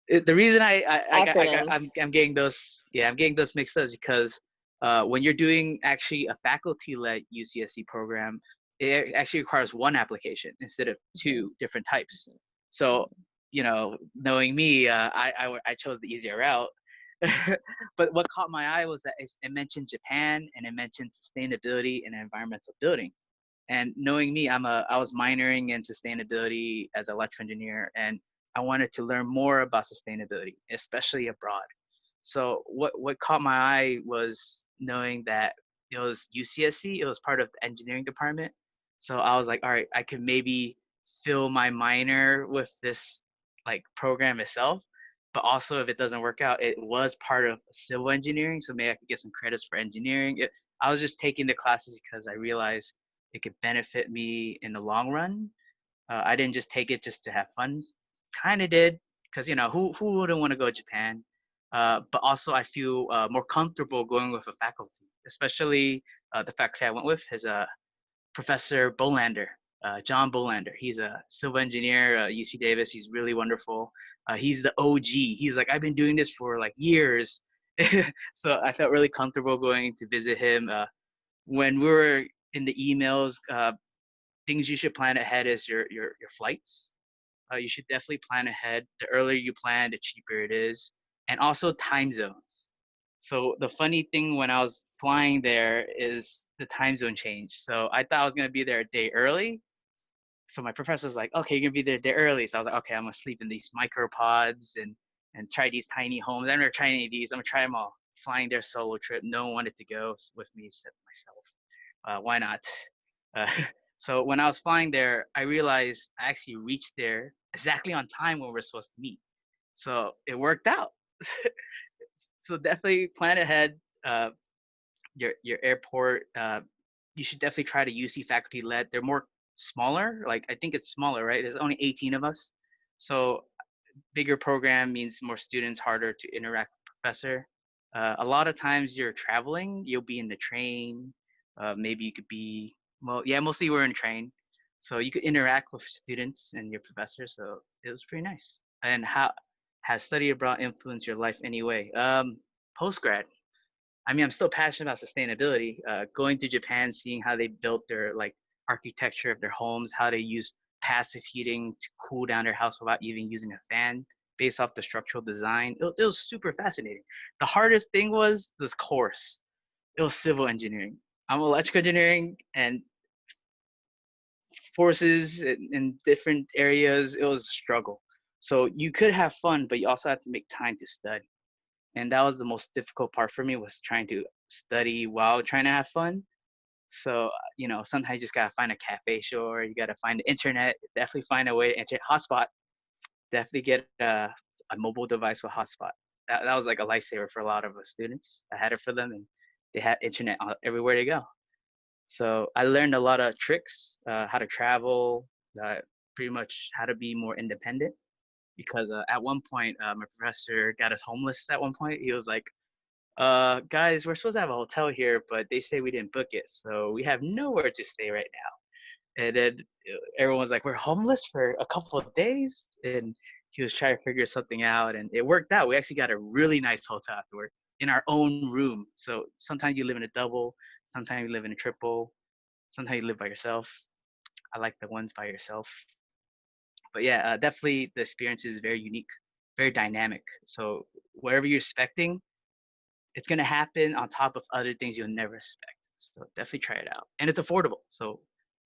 The reason Acronyms. I'm getting those, yeah, I'm getting those mixed up because when you're doing actually a faculty-led UCSC program, it actually requires one application instead of two different types. So, you know, knowing me, I chose the easier route. But what caught my eye was that it mentioned Japan and it mentioned sustainability and environmental building. And knowing me, I was minoring in sustainability as an electrical engineer, and I wanted to learn more about sustainability, especially abroad. So what caught my eye was knowing that it was UCSC, it was part of the engineering department. So I was like, all right, I could maybe fill my minor with this like program itself. But also if it doesn't work out, it was part of civil engineering. So maybe I could get some credits for engineering. I was just taking the classes because I realized it could benefit me in the long run. I didn't just take it just to have fun. Kind of did, because you know who wouldn't want to go to Japan? But also I feel more comfortable going with a faculty, especially the faculty I went with is Professor Bolander, John Bolander. He's a civil engineer at UC Davis. He's really wonderful. He's the OG. He's like, I've been doing this for like years. So I felt really comfortable going to visit him. When we were in the emails, things you should plan ahead is your flights. You should definitely plan ahead. The earlier you plan, the cheaper it is, and also time zones. So the funny thing when I was flying there is the time zone change. So I thought I was gonna be there a day early. So my professor was like, "Okay, you're gonna be there a day early." So I was like, "Okay, I'm gonna sleep in these micropods and try these tiny homes. I've never tried any of these. I'm gonna try them all." Flying their solo trip. No one wanted to go with me except myself. Why not? Uh, so when I was flying there, I realized I actually reached there exactly on time when we were supposed to meet. So it worked out. So definitely plan ahead. Your airport. You should definitely try to UC faculty led. They're more smaller. Like I think it's smaller, right? There's only 18 of us. So bigger program means more students, harder to interact with professor. A lot of times you're traveling, you'll be in the train. Maybe you could be, well, yeah, mostly we're in train. So you could interact with students and your professor. So it was pretty nice. And how has study abroad influenced your life anyway? Post grad. I mean, I'm still passionate about sustainability. Going to Japan, seeing how they built their like architecture of their homes, how they use passive heating to cool down their house without even using a fan, based off the structural design. It was super fascinating. The hardest thing was this course. It was civil engineering. I'm electrical engineering and forces in different areas. It was a struggle. So you could have fun, but you also have to make time to study. And that was the most difficult part for me was trying to study while trying to have fun. So you know, sometimes you just gotta find a cafe, sure. You gotta find the internet. Definitely find a way to enter hotspot. Definitely get a mobile device with hotspot. That was like a lifesaver for a lot of students. I had it for them, and they had internet everywhere they go. So I learned a lot of tricks, how to travel, pretty much how to be more independent. Because at one point, my professor got us homeless. At one point, he was like, guys, we're supposed to have a hotel here, but they say we didn't book it, so we have nowhere to stay right now." And then everyone was like, "We're homeless for a couple of days," and he was trying to figure something out, and it worked out. We actually got a really nice hotel afterward in our own room. So sometimes you live in a double, sometimes you live in a triple, sometimes you live by yourself. I like the ones by yourself. But yeah, definitely the experience is very unique, very dynamic. So whatever you're expecting, it's gonna happen on top of other things you'll never expect. So definitely try it out, and it's affordable. So,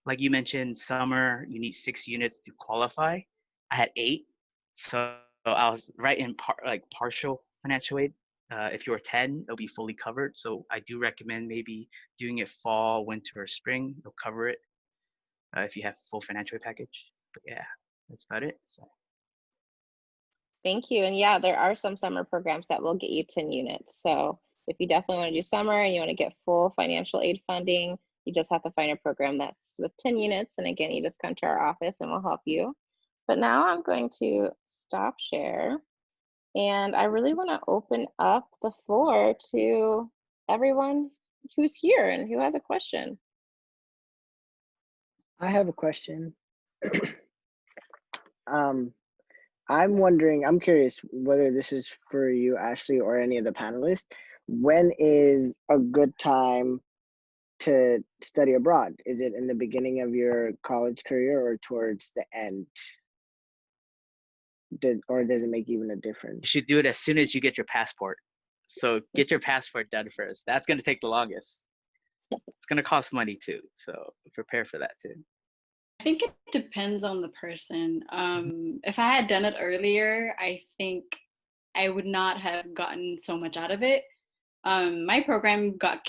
like you mentioned, summer you need 6 units to qualify. I had 8, so I was right in like partial financial aid. If you're 10, it'll be fully covered. So I do recommend maybe doing it fall, winter, or spring. It'll cover it. if you have full financial aid package. But yeah, that's about it. So. Thank you. And yeah, there are some summer programs that will get you 10 units. So if you definitely want to do summer and you want to get full financial aid funding, you just have to find a program that's with 10 units. And again, you just come to our office and we'll help you. But now I'm going to stop share. And I really want to open up the floor to everyone who's here and who has a question. I have a question. I'm curious whether this is for you, Ashley, or any of the panelists. When is a good time to study abroad? Is it in the beginning of your college career or towards the end? Or does it make even a You difference? should do it as soon as you get your passport. So get your passport done first. That's going to take the longest. It's going to cost money too. So prepare for that too. I think it depends on the person. If I had done it earlier, I think I would not have gotten so much out of it. My program got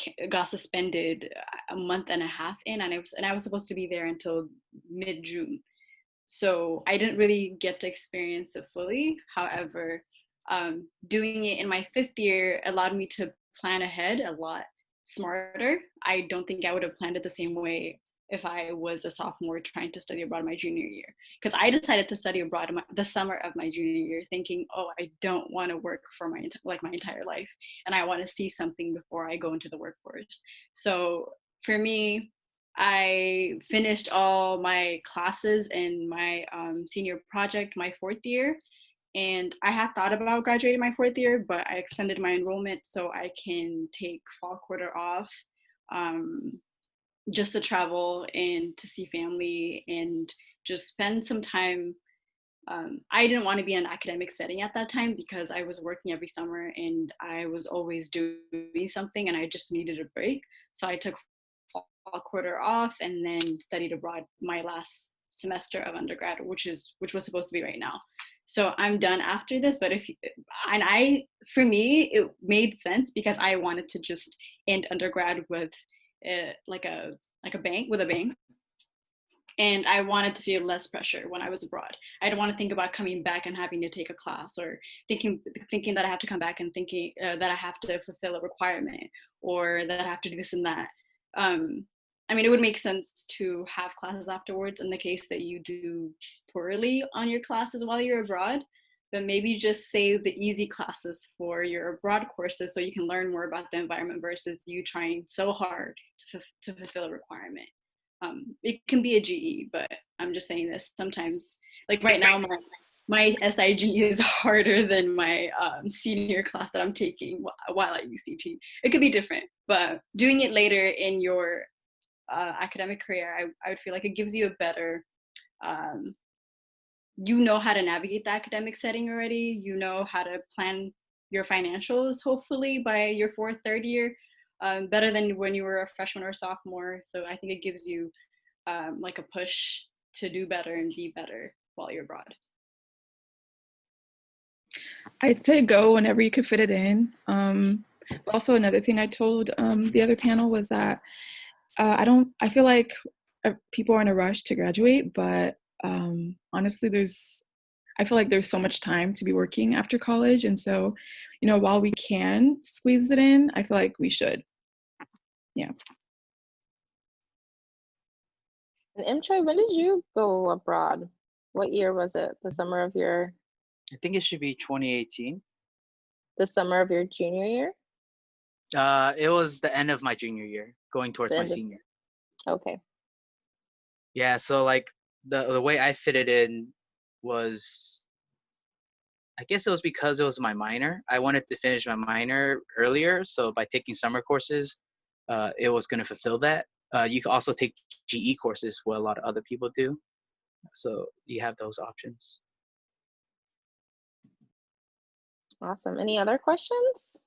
suspended a month and a half in, and I was supposed to be there until mid-June. So I didn't really get to experience it fully. However, doing it in my 5th year allowed me to plan ahead a lot smarter. I don't think I would have planned it the same way if I was a sophomore trying to study abroad my junior year. Because I decided to study abroad the summer of my junior year, thinking, oh, I don't want to work for my entire life, and I want to see something before I go into the workforce. So for me, I finished all my classes in my senior project my 4th year. And I had thought about graduating my 4th year, but I extended my enrollment so I can take fall quarter off just to travel and to see family and just spend some time. I didn't want to be in an academic setting at that time because I was working every summer and I was always doing something and I just needed a break. So I took fall quarter off and then studied abroad my last semester of undergrad, which was supposed to be right now. So I'm done after this. But for me, it made sense because I wanted to just end undergrad with like a bang with a bang. And I wanted to feel less pressure when I was abroad. I didn't want to think about coming back and having to take a class or thinking that I have to come back and thinking that I have to fulfill a requirement or that I have to do this and that. I mean, it would make sense to have classes afterwards in the case that you do poorly on your classes while you're abroad, but maybe just save the easy classes for your abroad courses so you can learn more about the environment versus you trying so hard to fulfill a requirement. It can be a GE, but I'm just saying this sometimes, like right now, my SIG is harder than my senior class that I'm taking while at UCT. It could be different, but doing it later in your academic career, I would feel like it gives you a better, you know how to navigate the academic setting already. You know how to plan your financials, hopefully by your 4th, 3rd year, better than when you were a freshman or sophomore. So I think it gives you like a push to do better and be better while you're abroad. I'd say go whenever you could fit it in. Also, another thing I told the other panel was that I feel like people are in a rush to graduate, but honestly, I feel like there's so much time to be working after college. And so, while we can squeeze it in, I feel like we should. Yeah. And Troy, when did you go abroad? What year was it? The summer of your? I think it should be 2018. The summer of your junior year? It was the end of my junior year, going towards my senior. Okay. Yeah, so like the way I fit it in was, I guess it was because it was my minor. I wanted to finish my minor earlier, so by taking summer courses, it was going to fulfill that. You can also take GE courses, what a lot of other people do. So you have those options. Awesome. Any other questions?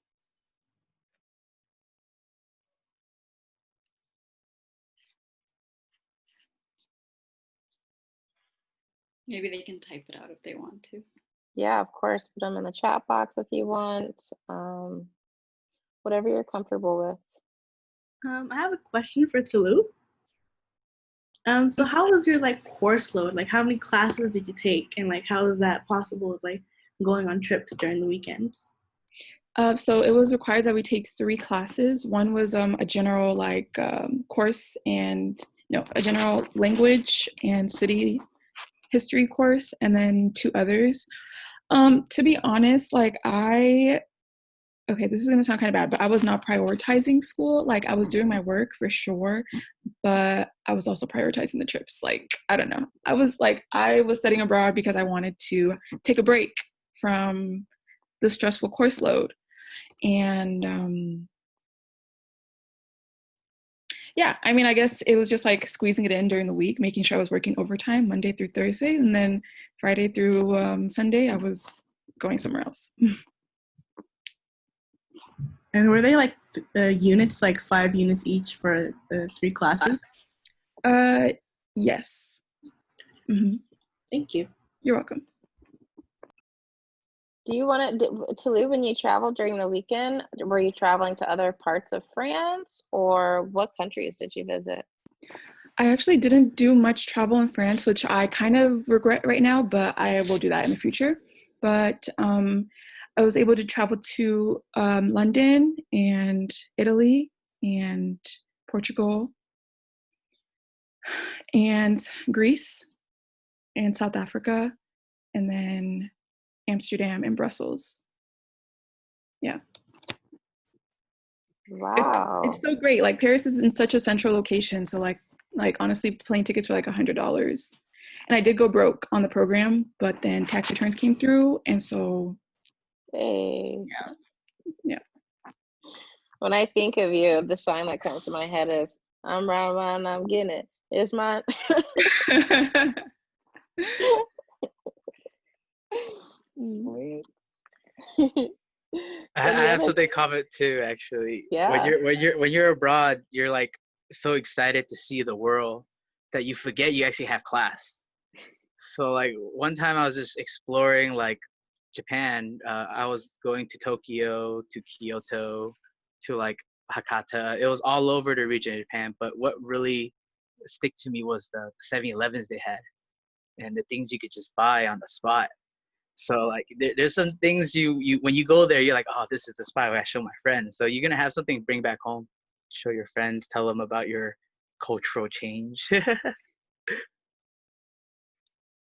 Maybe they can type it out if they want to. Yeah, of course. Put them in the chat box if you want. Whatever you're comfortable with. I have a question for Tulu. So how was your like course load? Like how many classes did you take, and like how is that possible with like going on trips during the weekends? So it was required that we take 3 classes. One was a general course and a general language and city history course, and then 2 others. To be honest, okay, this is gonna sound kind of bad, but I was not prioritizing school. Like I was doing my work for sure, but I was also prioritizing the trips. Like, I don't know. I was studying abroad because I wanted to take a break from the stressful course load. And yeah, I mean, I guess it was just like squeezing it in during the week, making sure I was working overtime Monday through Thursday, and then Friday through Sunday, I was going somewhere else. And were they like units, like 5 units each for the 3 classes? Yes. Mm-hmm. Thank you. You're welcome. Do you want to Toulouse, when you traveled during the weekend, were you traveling to other parts of France, or what countries did you visit? I actually didn't do much travel in France, which I kind of regret right now, but I will do that in the future. But I was able to travel to London and Italy and Portugal and Greece and South Africa, and then Amsterdam and Brussels. Yeah. Wow. It's so great. Like Paris is in such a central location, so like honestly, plane tickets were like $100. And I did go broke on the program, but then tax returns came through, and so Hey. yeah. When I think of you, the sign that comes to my head is, I'm round, I'm getting it. It's mine. Wait. I Any have other- something to comment too, actually. Yeah. When you're abroad, you're like so excited to see the world that you forget you actually have class. So like one time I was just exploring like Japan. I was going to Tokyo, to Kyoto, to like Hakata. It was all over the region of Japan. But what really stick to me was the 7-Elevens they had and the things you could just buy on the spot. So like there's some things you when you go there, you're like, oh, this is the spot where I show my friends. So you're gonna have something to bring back home, show your friends, tell them about your cultural change.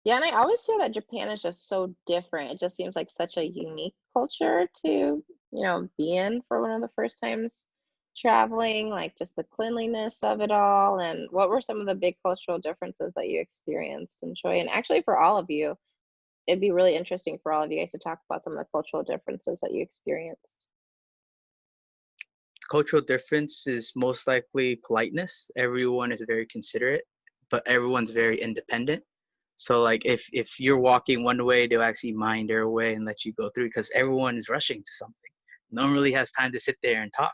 Yeah, and I always hear that Japan is just so different. It just seems like such a unique culture to, be in for one of the first times traveling, like just the cleanliness of it all. And what were some of the big cultural differences that you experienced in Choi? And actually, for all of you, it'd be really interesting for all of you guys to talk about some of the cultural differences that you experienced. Cultural difference is most likely politeness. Everyone is very considerate, but everyone's very independent. So like if you're walking one way, they'll actually mind their way and let you go through because everyone is rushing to something. No one really has time to sit there and talk.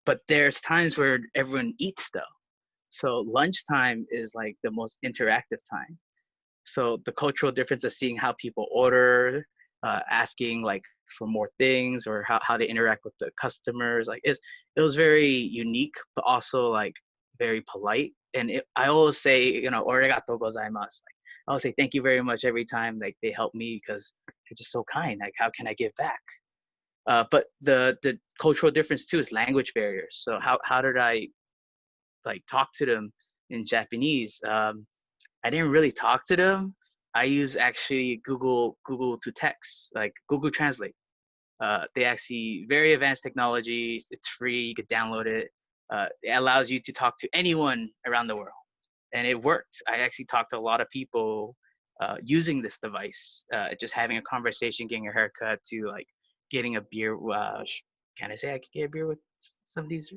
But there's times where everyone eats though. So lunchtime is like the most interactive time. So the cultural difference of seeing how people order, asking like for more things or how they interact with the customers, like it was very unique, but also like very polite. And I always say, "Origato gozaimasu." Like, I always say thank you very much every time like they help me because they're just so kind. Like how can I give back? But the cultural difference too is language barriers. So how did I like talk to them in Japanese? I didn't really talk to them. I use actually Google to text, like Google Translate. They actually very advanced technology. It's free. You could download it. It allows you to talk to anyone around the world, and it worked. I actually talked to a lot of people using this device, just having a conversation, getting a haircut, to like getting a beer. Can I say I could get a beer with some of these?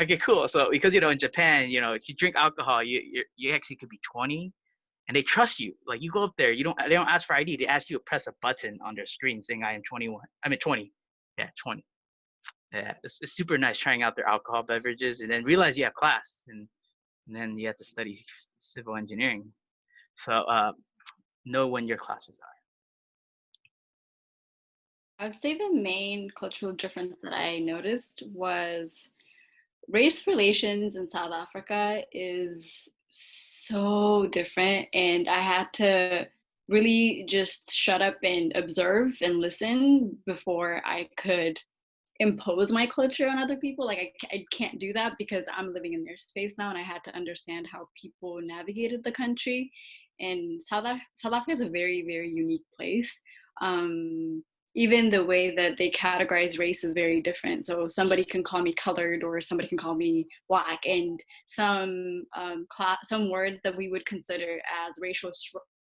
Okay, cool. So because in Japan, if you drink alcohol, you actually could be 20, and they trust you. Like you go up there, they don't ask for ID. They ask you to press a button on their screen saying I am 21. I'm at 20. Yeah, 20. Yeah, it's super nice trying out their alcohol beverages, and then realize you have class, and then you have to study civil engineering. So know when your classes are. I would say the main cultural difference that I noticed was race relations in South Africa is so different, and I had to really just shut up and observe and listen before I could impose my culture on other people. Like I can't do that because I'm living in their space now, and I had to understand how people navigated the country. And South Africa is a very, very unique place. um, Even the way that they categorize race is very different. So somebody can call me colored or somebody can call me black, and some words that we would consider as racial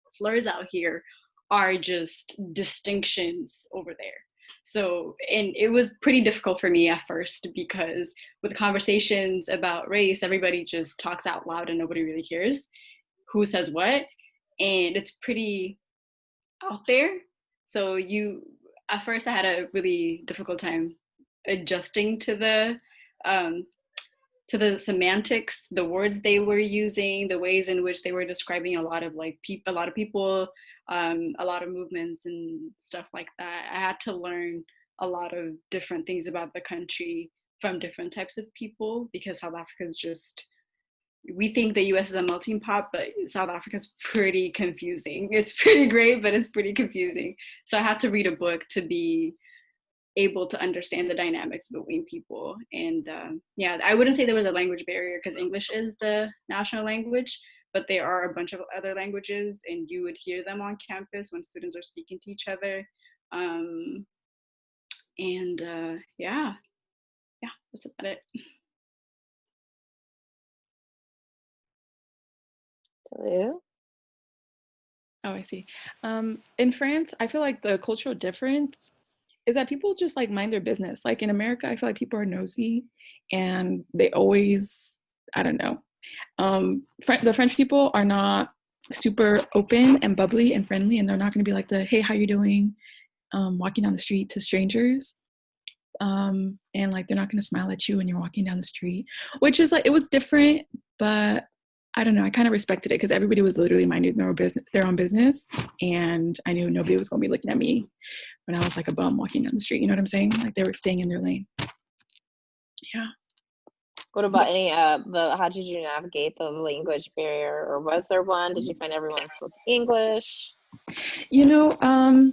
slurs out here are just distinctions over there. So, and it was pretty difficult for me at first because with conversations about race, everybody just talks out loud and nobody really hears who says what. And it's pretty out there. So at first I had a really difficult time adjusting um, to the semantics, the words they were using, the ways in which they were describing a lot of a lot of people, a lot of movements and stuff like that. I had to learn a lot of different things about the country from different types of people because South Africa is just, we think the US is a melting pot, but South Africa is pretty confusing. It's pretty great, but it's pretty confusing. So I had to read a book to be able to understand the dynamics between people. And yeah, I wouldn't say there was a language barrier because English is the national language, but there are a bunch of other languages and you would hear them on campus when students are speaking to each other. Um, and yeah, that's about it. Talu? Oh, I see. In France, I feel like the cultural difference is that people just like mind their business. Like in America, I feel like people are nosy and they always, I don't know. The French people are not super open and bubbly and friendly, and they're not going to be like hey, how you doing? Walking down the street to strangers. And like they're not going to smile at you when you're walking down the street, which is like, it was different, but I don't know, I kind of respected it because everybody was literally minding their own business, and I knew nobody was going to be looking at me when I was like a bum walking down the street. You know what I'm saying? Like they were staying in their lane. Yeah. What about how did you navigate the language barrier, or was there one? Did you find everyone spoke English? You know,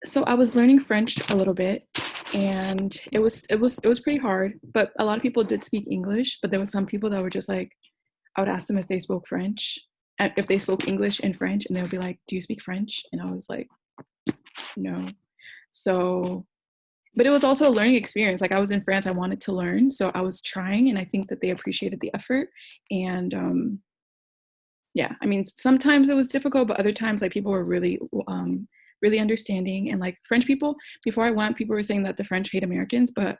so I was learning French a little bit, and it was pretty hard, but a lot of people did speak English, but there was some people that were just like, I would ask them if they spoke French, if they spoke English and French, and they would be like, do you speak French? And I was like, no. So, but it was also a learning experience. Like I was in France, I wanted to learn, so I was trying, and I think that they appreciated the effort. And yeah, I mean, sometimes it was difficult, but other times like people were really really understanding. And like French people, before I went, people were saying that the French hate Americans, but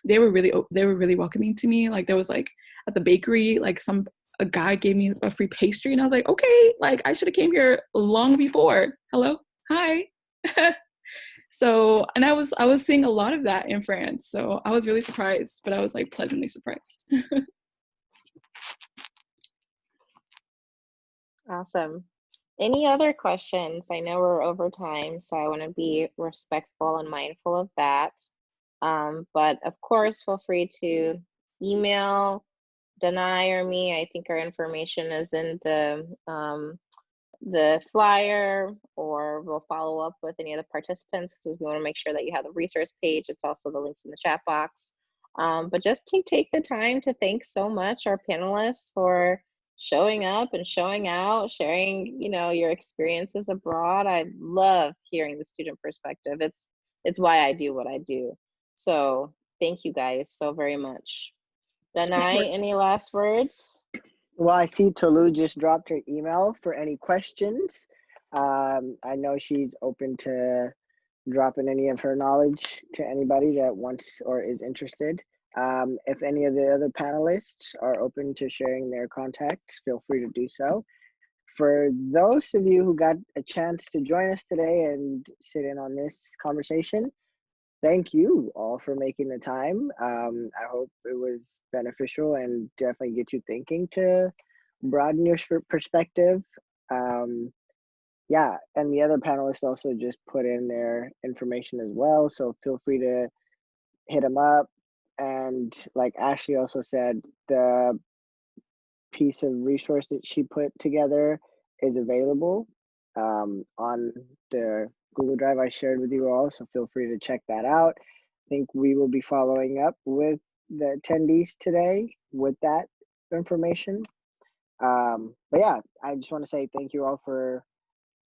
they were really welcoming to me. Like there was like at the bakery, like a guy gave me a free pastry, and I was like, okay, like I should have came here long before. Hello, hi. So, and I was seeing a lot of that in France, so I was really surprised, but I was like pleasantly surprised. Awesome. Any other questions? I know we're over time, so I want to be respectful and mindful of that. But of course, feel free to email Danai or me. I think our information is in the flyer, or we'll follow up with any of the participants because we want to make sure that you have the resource page. It's also the links in the chat box. But just take the time to thank so much our panelists for showing up and showing out, sharing, your experiences abroad. I love hearing the student perspective. It's why I do what I do. So thank you guys so very much. Danai, any last words? Well, I see Tolu just dropped her email for any questions. I know she's open to dropping any of her knowledge to anybody that wants or is interested. If any of the other panelists are open to sharing their contacts, feel free to do so. For those of you who got a chance to join us today and sit in on this conversation, thank you all for making the time. I hope it was beneficial and definitely get you thinking to broaden your perspective. Yeah, and the other panelists also just put in their information as well, so feel free to hit them up. And like Ashley also said, the piece of resource that she put together is available on the Google Drive I shared with you all, so feel free to check that out. I think we will be following up with the attendees today with that information. But yeah, I just want to say thank you all for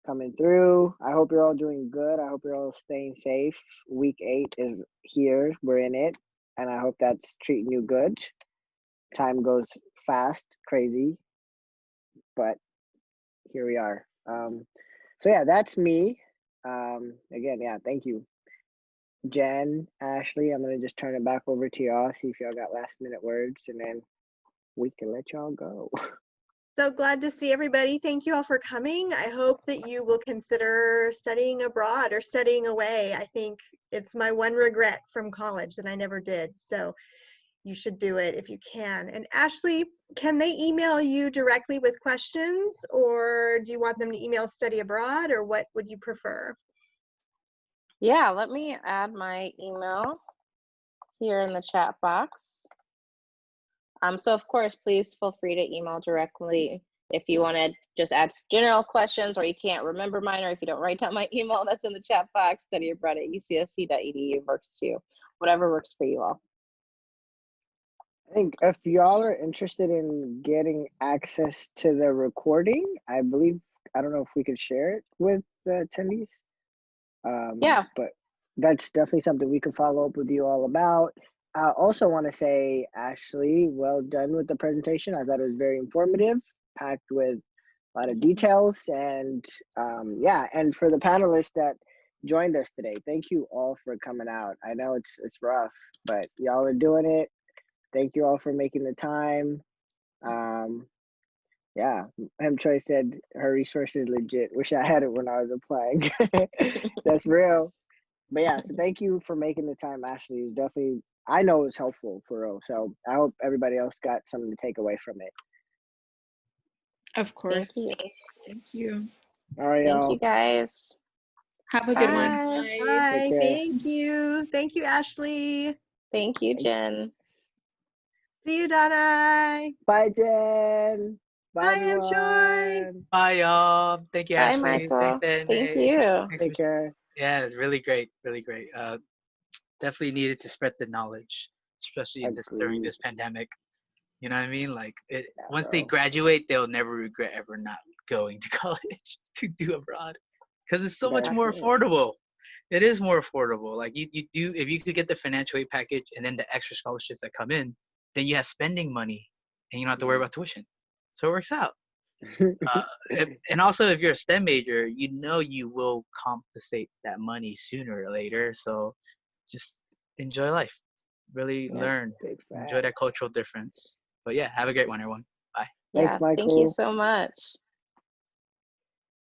coming through. I hope you're all doing good. I hope you're all staying safe. Week 8 is here. We're in it. And I hope that's treating you good. Time goes fast, crazy. But here we are. So yeah, that's me. Again, yeah, thank you. Jen, Ashley, I'm going to just turn it back over to y'all, see if y'all got last minute words, and then we can let y'all go. So glad to see everybody. Thank you all for coming. I hope that you will consider studying abroad or studying away. I think it's my one regret from college that I never did. So you should do it if you can. And Ashley, can they email you directly with questions, or do you want them to email study abroad, or what would you prefer? Yeah, let me add my email here in the chat box. So of course, please feel free to email directly if you want to just add general questions, or you can't remember mine, or if you don't write down my email that's in the chat box, studyabroad@ucsc.edu works too. Whatever works for you all. I think if y'all are interested in getting access to the recording, I don't know if we could share it with the attendees. Yeah. But that's definitely something we can follow up with you all about. I also want to say, Ashley, well done with the presentation. I thought it was very informative, packed with a lot of details. And yeah, and for the panelists that joined us today, thank you all for coming out. I know it's rough, but y'all are doing it. Thank you all for making the time. Yeah, M. Choi said her resource is legit. Wish I had it when I was applying. That's real. But yeah, so thank you for making the time, Ashley. It's definitely, I know it was helpful for real. So I hope everybody else got something to take away from it. Of course. Thank you. Thank you. All right, Thank y'all. you guys. Have a good one. Bye. Bye. care. Thank you. Thank you, Ashley. Thank you, Jen. See you, Donna. Bye, Jen. Bye, Bye, M. Choi. everyone. Bye, y'all. Thank you, Bye, Ashley. Michael. Thanks, Thank Danae. you. Thanks, Take care. Yeah, really great, really great. Definitely needed to spread the knowledge, especially during Agreed. this pandemic. You know what I mean? Like once bro. they graduate, they'll never regret ever not going to college to do abroad, because it's so much more Definitely. affordable. It is more affordable. Like you do, if you could get the financial aid package and then the extra scholarships that come in, then you have spending money and you don't have to worry about tuition. So it works out. And also, if you're a STEM major, you know you will compensate that money sooner or later. So just enjoy life. Really Yeah. learn. Big Enjoy that facts. cultural difference. But yeah, have a great one, everyone. Bye. Thanks, Yeah. Thank you Michael. so much.